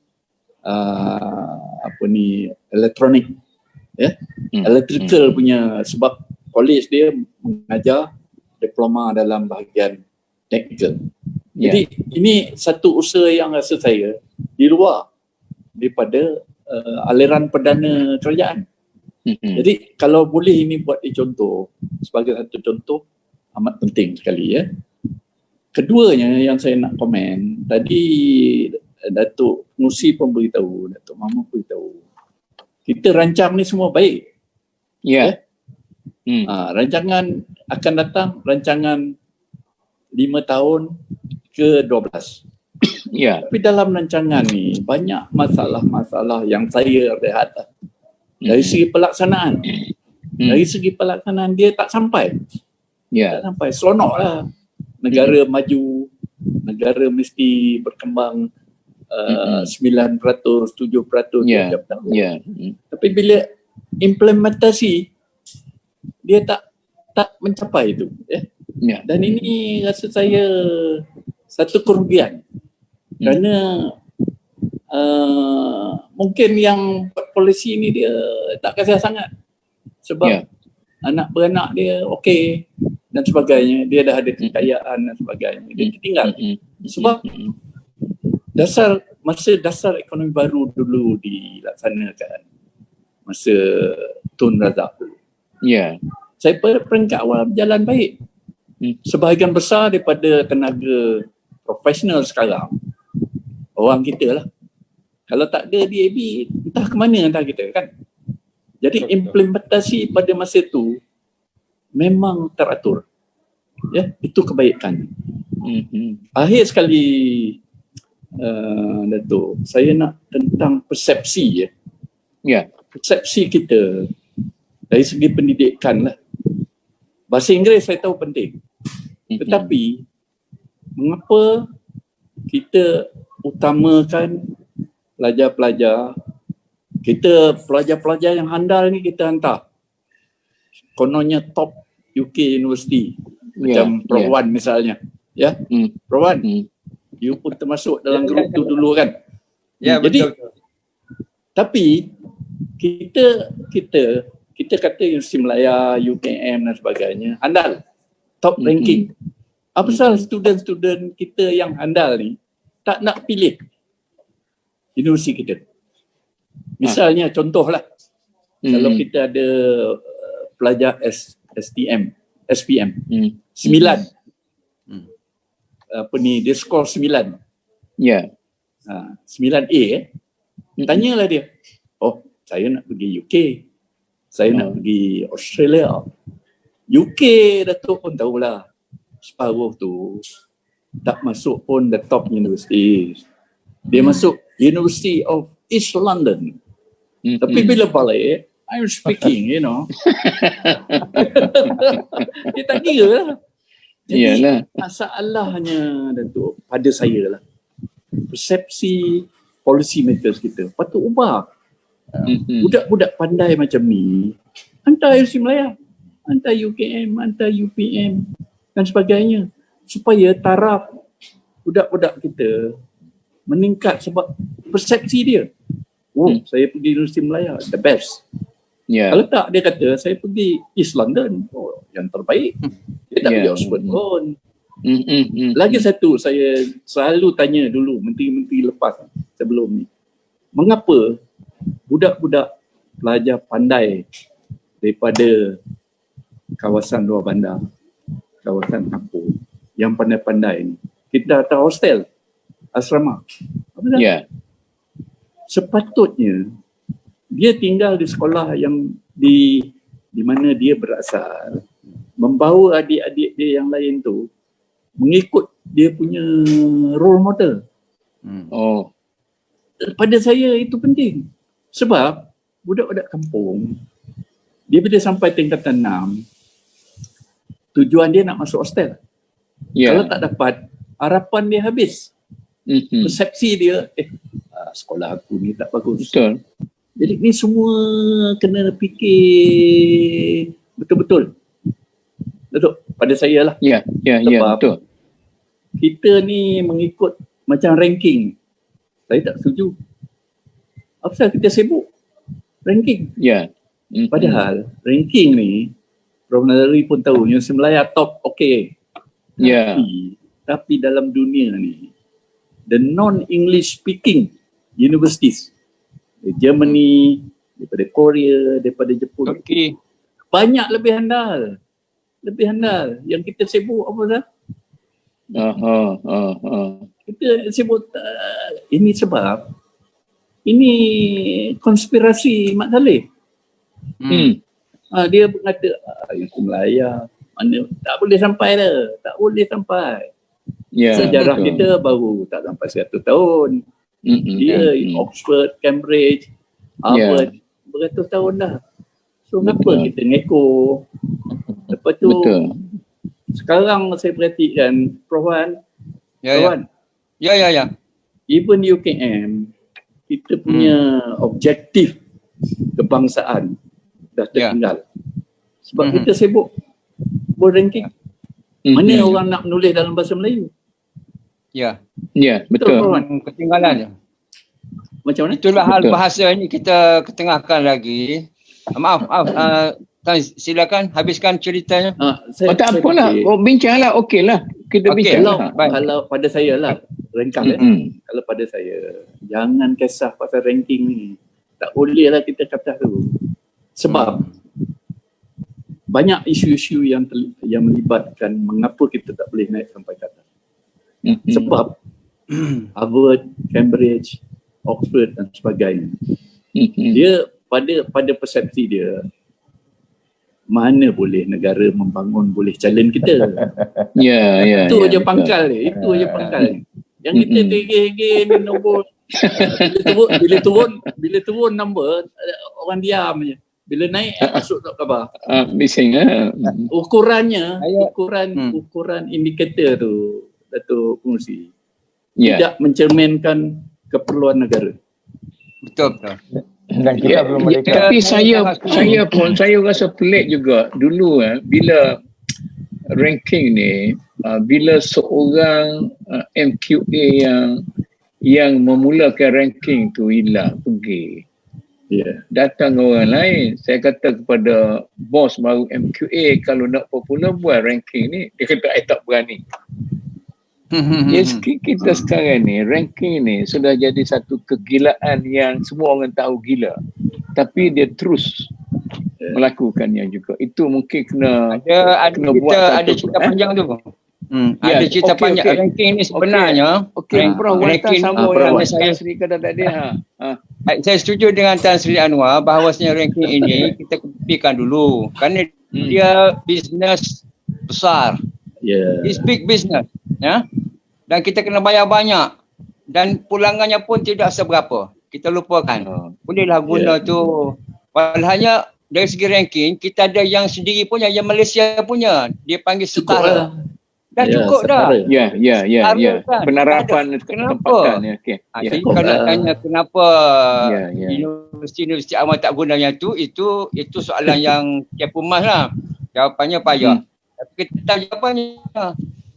elektronik, electrical punya, sebab college dia mengajar diploma dalam bahagian technical. Jadi ini satu usaha yang rasa saya di luar daripada aliran perdana kerajaan. Jadi kalau boleh ini buat dicontoh sebagai satu contoh amat penting sekali ya. Keduanya yang saya nak komen, tadi Datuk Musi pun beritahu, Datuk Mahmud beritahu. Kita rancang ni semua baik. Ya. Rancangan akan datang, rancangan 5 tahun ke 12. Ya. Tapi dalam rancangan ni banyak masalah-masalah yang saya lihat dari segi pelaksanaan. Dari segi pelaksanaan dia tak sampai. Ya. Tak sampai. Seronok lah. Negara maju, negara mesti berkembang 9%, 7% tiap tahun. Ya. Tapi bila implementasi dia tak mencapai itu. Ya. Dan ini rasa saya satu kerugian. Kerana mungkin yang buat polisi ni dia tak kisah sangat. Sebab anak beranak dia okey dan sebagainya. Dia dah ada kekayaan dan sebagainya. Dia tertinggal. Sebab masa dasar ekonomi baru dulu dilaksanakan. Masa Tun Razak dulu. Ya. Saya peringkat awal berjalan baik. Sebahagian besar daripada tenaga profesional sekarang orang kita lah. Kalau tak ada DAB, entah ke mana entah kita kan. Jadi implementasi pada masa tu memang teratur. Ya, itu kebaikan. Akhir sekali Datuk, saya nak tentang persepsi Ya. Persepsi kita dari segi pendidikan lah. Bahasa Inggeris saya tahu penting. Tetapi mengapa kita utamakan pelajar-pelajar, pelajar-pelajar yang handal ni kita hantar kononnya top UK University macam Prof Wan misalnya ya. Prof Wan, you pun termasuk dalam grup tu dulu kan. Ya, jadi, betul. tapi kita kata Universiti Malaya, UKM dan sebagainya handal, top ranking. Apa pasal student-student kita yang handal ni tak nak pilih universiti kita? Misalnya contohlah, kalau kita ada pelajar SPM 9. Apa ni, dia skor 9. Ya. 9A tanyalah dia, oh saya nak pergi UK, saya nak pergi Australia. UK Datuk pun tahulah, separuh tu tak masuk pun the top university. Dia masuk University of East London. Tapi bila balik, I'm speaking, you know. Dia tak kira lah. Jadi masalahnya Datuk pada saya lah, persepsi policy makers kita patut ubah. Budak-budak pandai macam ni hantar Universiti Malaya, hantar UKM, hantar UPM dan sebagainya, supaya taraf budak-budak kita meningkat. Sebab persepsi dia, saya pergi Universiti Malaya, the best. Kalau tak, dia kata saya pergi East London, yang terbaik. Dia tak pergi Oxford pun. Lagi satu, saya selalu tanya dulu menteri-menteri lepas sebelum ni, mengapa budak-budak pelajar pandai daripada kawasan luar bandar, kawasan kampung, yang pandai-pandai ni kita hantar hostel, asrama? Sepatutnya dia tinggal di sekolah yang di mana dia berasal, membawa adik-adik dia yang lain tu mengikut dia punya role model. Pada saya itu penting. Sebab budak-budak kampung, dia bila sampai tingkatan 6, tujuan dia nak masuk hostel. Kalau tak dapat, harapan dia habis. Persepsi dia, sekolah aku ni tak bagus. Betul. Jadi ni semua kena fikir betul-betul. Betul, pada saya lah. Ya, betul. Kita ni mengikut macam ranking. Saya tak setuju. Apa pasal kita sibuk ranking? Padahal ranking ni, Prof Nazari pun tahu, Universiti Malaya top okey. Tapi tapi dalam dunia ni, the non-English speaking universities, Germany, daripada Korea, daripada Jepun, Turki. banyak lebih handal. Lebih handal. Yang kita sibuk apa Zah? Kita sibuk ini sebab ini konspirasi Mat Saleh. Dia berkata itu Melaya mana tak boleh sampai dah. Tak boleh sampai. Sejarah betul. kita baru tak sampai 100 tahun. Dia Oxford, Cambridge, Harvard beratus tahun dah. So kenapa kita ngeko? Lepas tu Betul. sekarang saya perhatikan Prof Wan, Ya. even UKM kita punya objektif kebangsaan dah tertinggal. Sebab kita sibuk ranking. Mana orang nak menulis dalam bahasa Melayu? Ya, betul. Prof Wan? ketinggalan je. Macam mana? Itulah hal Betul. bahasa ni kita ketengahkan lagi. Maaf, Tan, silakan habiskan ceritanya. Tak apalah. Bincanglah, okeylah. Kita bincang. Kalau pada saya lah, rengkang kalau pada saya, jangan kisah pasal ranking ni. Tak boleh lah kita kata tu. Sebab banyak isu-isu yang melibatkan mengapa kita tak boleh naik sampai ke atas. Sebab Harvard, Cambridge, Oxford dan sebagainya. Dia pada persepsi dia, mana boleh negara membangun boleh challenge kita. Itu je pangkal dia. Itu je pangkal dia. Yang kita tergeh-geh ni nombor bila turun nombor orang diam je. Bila naik masuk tak khabar. Bising ukuran indikator tu Datuk Pengerusi tidak mencerminkan keperluan negara. Betul. Dan kita belum merdeka. Tapi saya rasa pelik juga dulu bila ranking ni, bila seorang MQA yang memulakan ranking tu hilang pergi, datang orang lain. Saya kata kepada bos baru MQA, kalau nak popular buat ranking ni. Dia kata saya tak berani. Kita sekarang ni ranking ni sudah jadi satu kegilaan yang semua orang tahu gila, tapi dia terus melakukannya juga. Itu mungkin kena ada cerita panjang tu. Ada cerita panjang ranking ni sebenarnya. Prof Wan sama yang saya Sri kata tadi. Saya setuju dengan Tan Sri Anwar bahawasanya ranking ini kita ketepikan dulu kerana dia bisnes besar. It's big business. Dan kita kena bayar banyak. Dan pulangannya pun tidak seberapa. Kita lupakan. Bolehlah guna tu. Walhanya dari segi ranking, kita ada yang sendiri punya, yang Malaysia punya. Dia panggil setara. Dah cukup dah. Ya. Penerapan tempatan. Jadi kalau nak tanya kenapa universiti awam tak gunanya itu soalan yang Kepumas lah. Jawapannya payah. Tapi kita tahu jawapannya.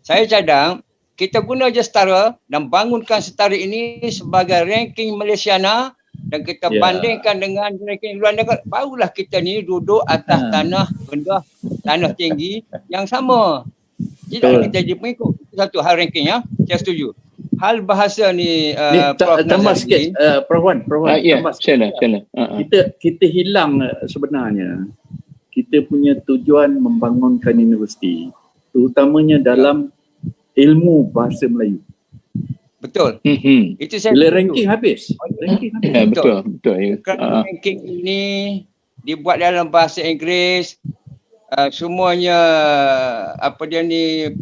Saya cadang kita guna je setara dan bangunkan setara ini sebagai ranking Malaysiana dan kita bandingkan dengan ranking luar negara, barulah kita ni duduk atas tanah rendah, tanah tinggi yang sama. Tidak kita jadi pengikut. Satu hal ranking saya setuju. Hal bahasa ni tambah sikit Prof Wan. Sila. Kita hilang sebenarnya kita punya tujuan membangunkan universiti, terutamanya dalam ilmu bahasa Melayu. Betul. Itu saya bila ranking habis. Betul. Kerana ranking ini dibuat dalam bahasa Inggeris, semuanya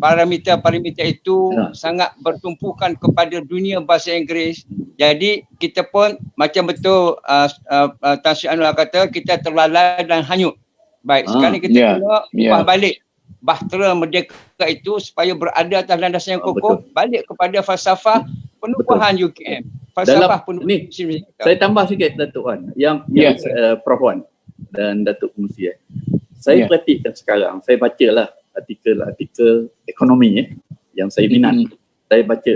parameter itu sangat bertumpukan kepada dunia bahasa Inggeris. Jadi kita pun macam betul Tan Sri Anwar kata, kita terlalai dan hanyut. Baik, sekarang kita kena ubah balik bahtera merdeka itu supaya berada atas landasan yang kokoh. Balik kepada falsafah penubuhan UKM. Falsafah penubuhan. Saya tambah sikit Datuk Wan, yang Prof Wan dan Datuk Pengerusi. Saya perhatikan sekarang, saya bacalah artikel ekonomi yang saya minat. Saya baca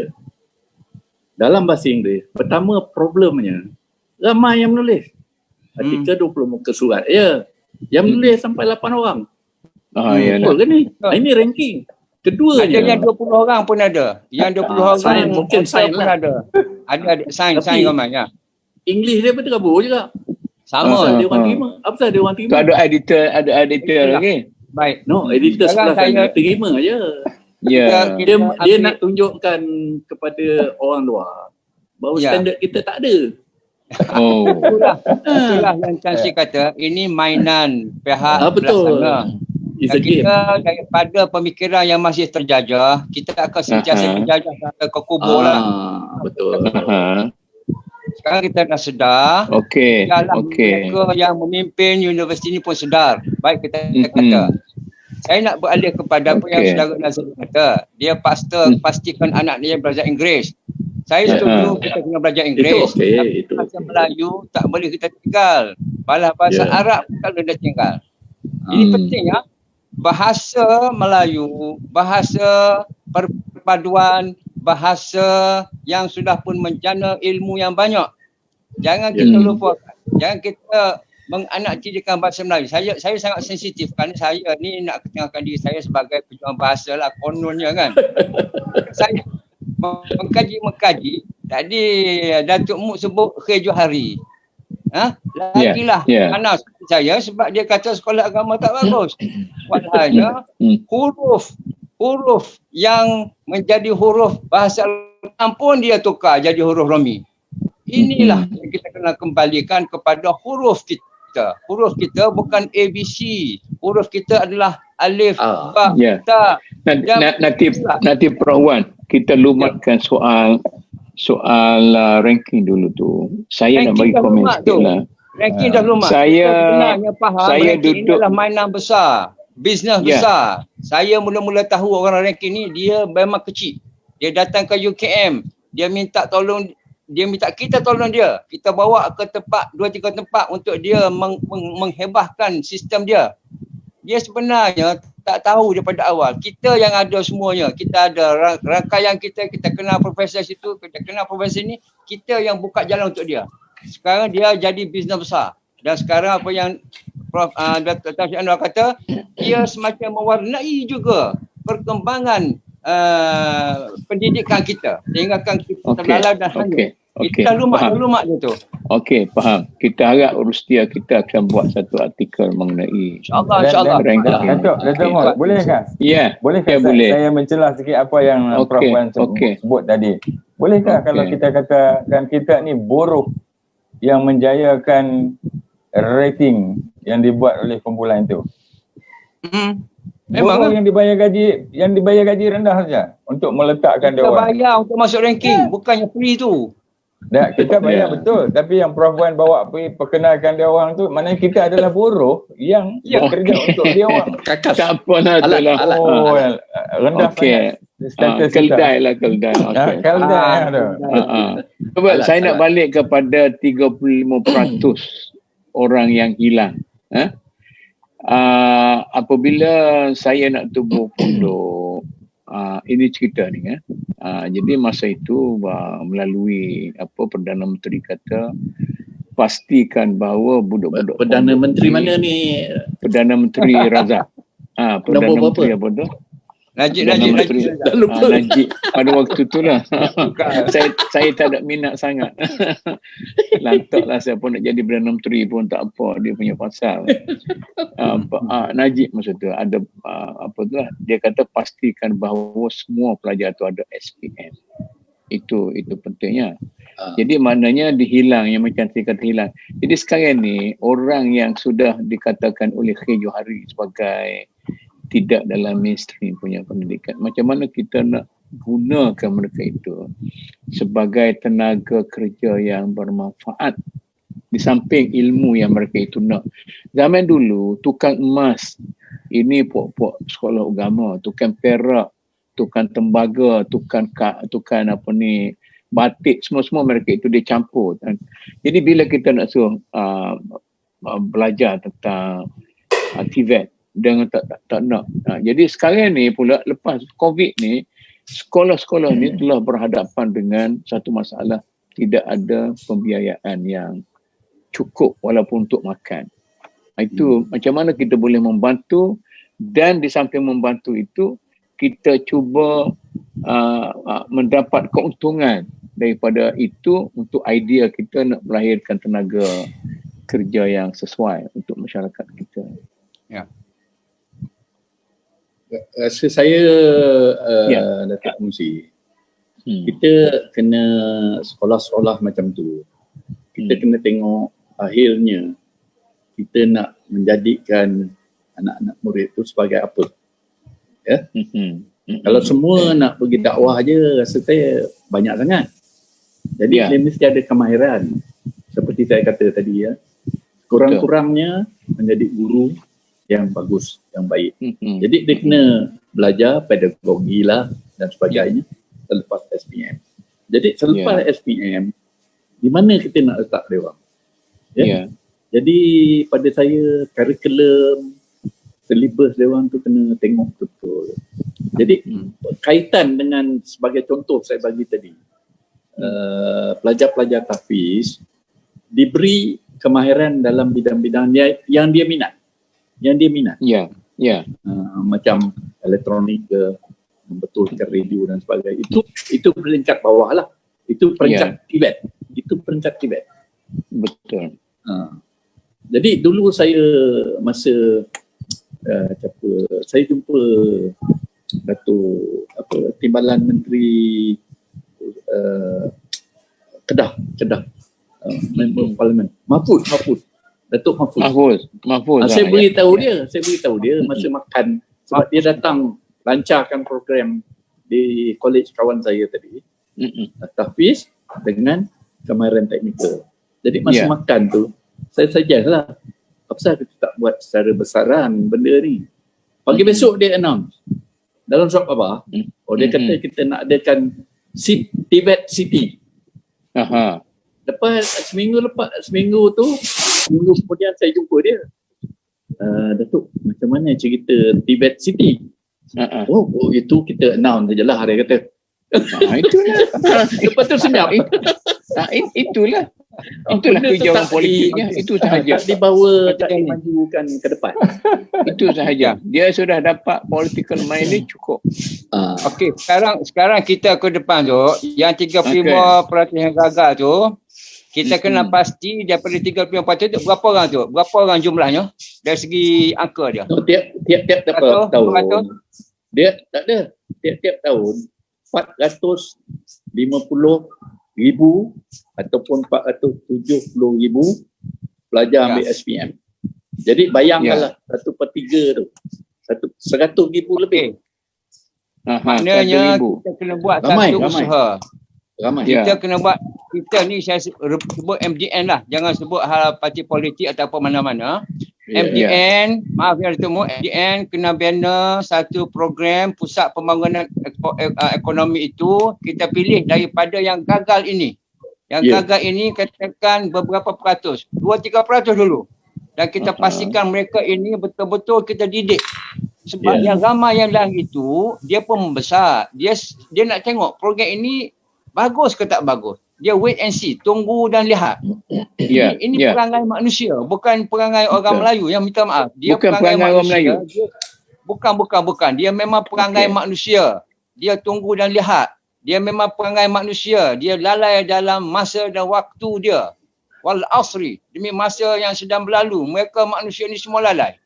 dalam bahasa Inggeris. Pertama problemnya, ramai yang menulis. Artikel 20 muka surat. Yang menulis sampai 8 orang. Betul ke ni? Ini ranking. Keduanya. Ada yang 20 orang pun ada. Yang 20 orang sains, mungkin sains pun lah. ada. Ada sains ramai ya. English dia pun tergabur juga. Sama. Apasal dia orang terima? Apasal dia orang terima? Tu ada editor Itulah. lagi. Baik. No, editor Sekarang sebelah sana terima je. Ya. Kita Dia ambil- nak tunjukkan kepada orang luar bahawa Ya. standard kita tak ada. Oh. Itulah yang Tan Sri kata, ini mainan pihak Betul. pelaksana. It's Dan a game. kita daripada pemikiran yang masih terjajah, kita akan sentiasa menjajah sampai ke kubur lah. Betul. Sekarang kita dah sedar, Okey. biarlah Okey. mereka yang memimpin universiti ini pun sedar. Baik kita kata. Saya nak beralih kepada apa yang Okey. saudara Nazir kata. Dia pastikan anak dia belajar Inggeris. Saya setuju kita kena belajar Inggeris. Itu okey, Tapi itu bahasa okey. Melayu tak boleh kita tinggal. Bahasa Ya. Arab kalau dah tinggal. Ini penting ya. Bahasa Melayu, bahasa perpaduan, bahasa yang sudah pun menjana ilmu yang banyak. Jangan kita lupakan. Jangan kita menganak-didikan bahasa Melayu. Saya sangat sensitif kerana saya ni nak ketengahkan diri saya sebagai pejuang bahasa lah kononnya kan. Saya mengkaji. Tadi Datuk Muk sebut Khir Johari. Lagilah panas saya sebab dia kata sekolah agama tak bagus. Padahalnya huruf yang menjadi huruf bahasa Al-Quran pun dia tukar jadi huruf Romi. Inilah yang kita kena kembalikan kepada huruf kita. Huruf kita bukan ABC. Huruf kita adalah alif, ba, ta. Nanti Prof Wan, kita lumatkan soal ranking dulu tu. Saya nak bagi komen sikit lah. Ranking dah lumat. Saya faham ranking duduk adalah mainan besar. Bisnes besar. Saya mula-mula tahu orang ranking ni dia memang kecil. Dia datang ke UKM. Dia minta kita tolong dia. Kita bawa ke tempat 2-3 tempat untuk dia menghebahkan sistem dia. Dia sebenarnya tak tahu daripada awal. Kita yang ada semuanya. Kita ada rangkaian kita kenal profesor situ, kita kenal profesor ni. Kita yang buka jalan untuk dia. Sekarang dia jadi bisnes besar. Dan sekarang apa yang Prof. Dr. Tan Sri Anwar kata, dia semacam mewarnai juga perkembangan pendidikan kita. Sehingga kan kita terlalai dan hanyut. Kita lumak dia tu. Okey, faham. Kita harap Rustia kita akan buat satu artikel mengenai InsyaAllah. Datuk Mok, bolehkah? Ya, bolehkah boleh. saya mencelah sikit apa yang Prof Wan sebut tadi? Bolehkah kalau kita katakan kita ni buruh yang menjayakan rating yang dibuat oleh kumpulan itu? Memang buruh yang dibayar gaji rendah saja untuk meletakkan dia kita orang. bayar untuk masuk ranking, bukannya free tu. Kita bayar betul, tapi yang Prof Wan bawa pergi perkenalkan dia orang tu, maknanya kita adalah buruh yang bekerja untuk dia orang. Kakas. Tak apa lah tu lah. Rendah sangat status keldai lah, keldai. Keldai tu. Cuba saya nak balik kepada 35% orang yang hilang. Apabila saya nak tubuh pondok, ini cerita ni jadi masa itu melalui Perdana Menteri kata pastikan bahawa budak-budak Perdana Menteri mana ni? Perdana Menteri Razak. Perdana Menteri apa tu? Najib. Najib pada waktu tu lah. saya tak ada minat sangat. Lantaklah saya pun nak jadi Perdana Menteri pun tak apa, dia punya pasal. Najib masa tu ada dia kata pastikan bahawa semua pelajar tu ada SPM. Itu pentingnya. Jadi maknanya dihilang, yang macam saya kata hilang. Jadi sekarang ni orang yang sudah dikatakan oleh Khir Johari sebagai tidak dalam mainstream punya pendidikan, macam mana kita nak gunakan mereka itu sebagai tenaga kerja yang bermanfaat di samping ilmu yang mereka itu nak. Zaman dulu tukang emas ini puak-puak sekolah agama, tukang perak, tukang tembaga, tukang batik, semua mereka itu dia campur. Jadi bila kita nak suruh belajar tentang TVET, dengan tak nak. Jadi sekarang ni pula lepas COVID ni, sekolah-sekolah ni telah berhadapan dengan satu masalah, tidak ada pembiayaan yang cukup walaupun untuk makan. Itu macam mana kita boleh membantu, dan di samping membantu itu kita cuba mendapat keuntungan daripada itu untuk idea kita nak melahirkan tenaga kerja yang sesuai untuk masyarakat kita. Ya. Rasa saya Datuk Kongsi, kita kena sekolah-sekolah macam tu. Kita kena tengok akhirnya kita nak menjadikan anak-anak murid tu sebagai apa. Ya. Kalau semua nak pergi dakwah je, rasa saya banyak sangat. Jadi dia mesti ada kemahiran. Seperti saya kata tadi ya. Kurang-kurangnya menjadi guru yang bagus, yang baik. Jadi dia kena belajar pedagogi lah dan sebagainya selepas SPM. Jadi selepas SPM, di mana kita nak letak dia orang? Ya. Jadi pada saya kurikulum, silibus dia orang tu kena tengok betul. Jadi kaitan dengan sebagai contoh saya bagi tadi, pelajar-pelajar tahfiz diberi kemahiran dalam bidang-bidang yang dia minat. Macam elektronik ke, membetulkan radio dan sebagainya. Itu peringkat bawah lah. Itu peringkat Tibet. Betul. Jadi dulu saya masa saya jumpa Datuk Timbalan Menteri Kedah member Parlimen Datuk Mahfuz. Saya beritahu dia masa makan, sebab dia datang lancarkan program di college kawan saya tadi, tahfiz dengan kemahiran teknikal. Jadi masa makan tu saya suggest lah, apa sebab kita tak buat secara besaran benda ni. Pagi besok dia announce dalam surat khabar, dia kata kita nak adakan Tibet City. Lepas seminggu kemudian saya jumpa dia. Datuk, macam mana cerita Tibet City? Itu kita announce sajalah, dia kata. Itulah. Lepas tu senyap. Itulah kerja orang politiknya. Itu sahaja. Tak dibawa, tak dimajukan ke depan. Itu sahaja. Dia sudah dapat political mileage cukup. Okey, sekarang kita ke depan tu, yang 35% yang gagal tu, kita kena pasti daripada 35% tu berapa orang tu? Berapa orang jumlahnya dari segi angka dia? Tiap-tiap tahun. Dia tak ada. Tiap-tiap tahun 450,000 ataupun 470,000 pelajar ambil SPM. Jadi bayangkanlah 1/3 tu. 100,000 lebih. Maknanya kita kena buat satu usaha. Ramai. Kita kena buat, kita ni saya sebut MDN lah. Jangan sebut hal parti politik ataupun mana-mana. MDN, maaf yang ditemu, MDN kena bina satu program pusat pembangunan ekonomi itu. Kita pilih daripada yang gagal ini. Yang gagal ini katakan beberapa peratus, 2-3% dulu. Dan kita pastikan mereka ini betul-betul kita didik. Sebab yang ramai yang lain itu, dia pun membesar. Dia nak tengok program ini bagus ke tak bagus. Dia wait and see, tunggu dan lihat. Ini perangai manusia, bukan perangai orang Melayu yang minta maaf. Dia bukan perangai orang Melayu. Bukan. Dia memang perangai manusia. Dia tunggu dan lihat. Dia memang perangai manusia. Dia lalai dalam masa dan waktu dia. Wal asri, demi masa yang sedang berlalu. Mereka manusia ni semua lalai.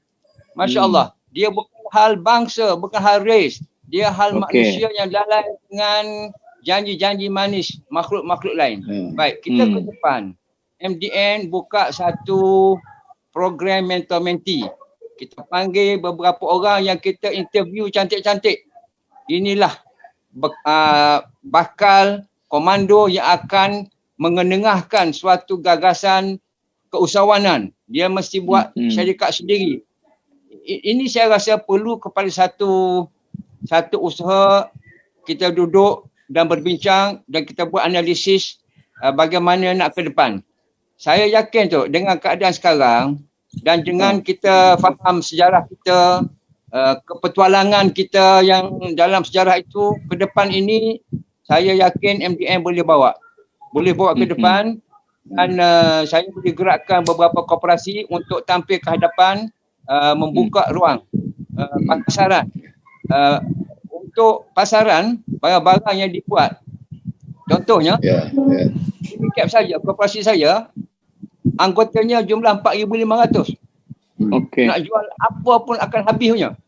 Masya Allah. Dia bukan hal bangsa, bukan hal ras. Dia hal manusia yang lalai dengan janji-janji manis makhluk-makhluk lain. Baik, kita ke depan. MDN buka satu program mentor-mentee. Kita panggil beberapa orang yang kita interview cantik-cantik. Inilah bakal komando yang akan mengenengahkan suatu gagasan keusahawanan. Dia mesti buat syarikat sendiri. Ini saya rasa perlu kepada satu usaha, kita duduk dan berbincang dan kita buat analisis bagaimana nak ke depan. Saya yakin tu dengan keadaan sekarang dan dengan kita faham sejarah kita, kepetualangan kita yang dalam sejarah itu, ke depan ini saya yakin MDN boleh bawa ke depan. Dan saya boleh gerakkan beberapa koperasi untuk tampil ke hadapan, membuka ruang pasaran untuk pasaran barang-barang yang dibuat. Contohnya, Unicap saja, koperasi saya, anggotanya jumlah 4,500. Okey. Nak jual apa pun akan habisnya.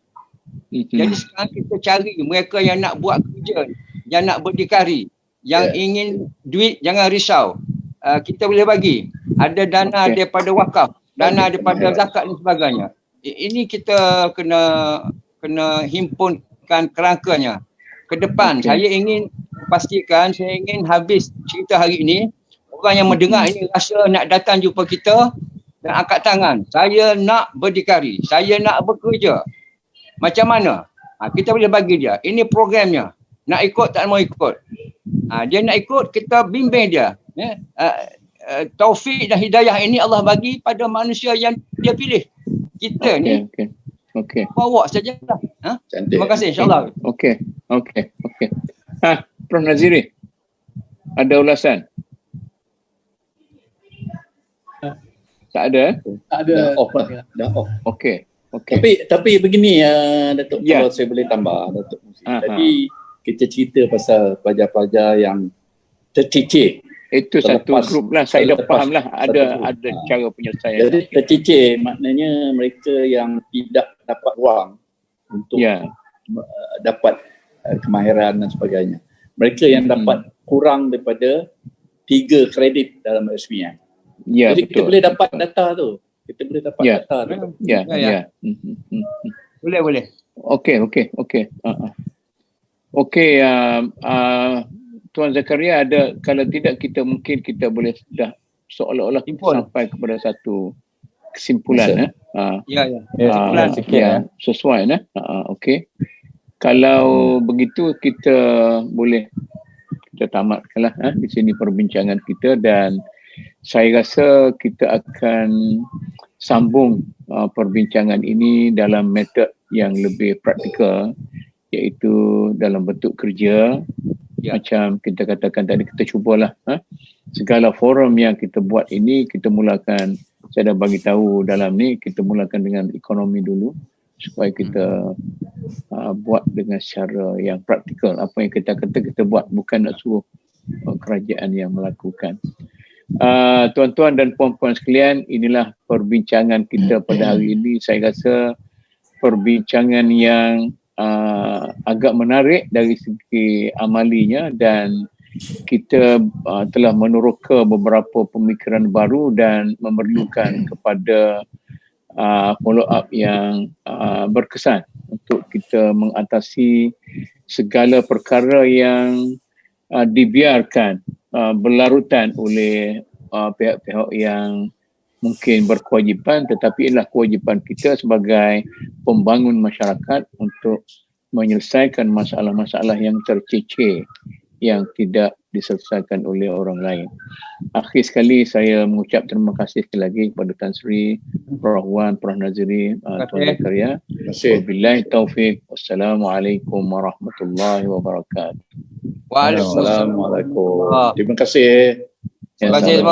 Jadi sekarang kita cari mereka yang nak buat kerja, yang nak berdikari, yang ingin duit jangan risau. Kita boleh bagi. Ada dana daripada wakaf, dana daripada zakat dan sebagainya. Ini kita kena himpunkan kerangkanya. Ke depan saya ingin pastikan, saya ingin habis cerita hari ini, orang yang mendengar ini rasa nak datang jumpa kita dan angkat tangan. Saya nak berdikari, saya nak bekerja. Macam mana? Kita boleh bagi dia. Ini programnya. Nak ikut tak mau ikut. Dia nak ikut, kita bimbing dia. Taufik dan hidayah ini Allah bagi pada manusia yang dia pilih. Kita ni bawa sajalah. Terima kasih, insyaAllah. Okey. Prof Naziri, ada ulasan? Tak ada? Tak ada. Dah off. Okey. Tapi begini Datuk, kalau saya boleh tambah Datuk Musi. Tadi kita cerita pasal pelajar-pelajar yang tercicir. Itu satu grup lah, saya dah faham lah ada cara penyelesaian. Jadi tercicir maknanya mereka yang tidak dapat wang untuk dapat kemahiran dan sebagainya. Mereka yang dapat kurang daripada 3 kredit dalam resmian. Jadi kita boleh dapat data tu. Data tu. Boleh. Okey. Tuan Zakaria, ada, kalau tidak kita boleh dah seolah-olah sampai kepada satu kesimpulan. Sesuai. Okey. Kalau begitu kita tamatkanlah di sini perbincangan kita, dan saya rasa kita akan sambung perbincangan ini dalam metod yang lebih praktikal, iaitu dalam bentuk kerja. Macam kita katakan tadi, kita cubalah segala forum yang kita buat ini, kita mulakan, saya dah bagi tahu dalam ni, kita mulakan dengan ekonomi dulu supaya kita buat dengan secara yang praktikal. Apa yang kita kata kita buat, bukan nak suruh kerajaan yang melakukan. Tuan-tuan dan puan-puan sekalian, inilah perbincangan kita pada hari ini. Saya rasa perbincangan yang agak menarik dari segi amalinya, dan kita telah meneroka beberapa pemikiran baru dan memerlukan kepada follow up yang berkesan untuk kita mengatasi segala perkara yang dibiarkan berlarutan oleh pihak-pihak yang mungkin berkewajipan, tetapi ialah kewajipan kita sebagai pembangun masyarakat untuk menyelesaikan masalah-masalah yang tercicir yang tidak diselesaikan oleh orang lain. Akhir sekali saya mengucap terima kasih sekali lagi kepada Tan Sri, Prof Wan, Prof Naziri, Tuan Zakaria. Wabillahi taufiq. Wassalamualaikum warahmatullahi wabarakatuh. Waalaikumsalam. Terima kasih. Terima kasih.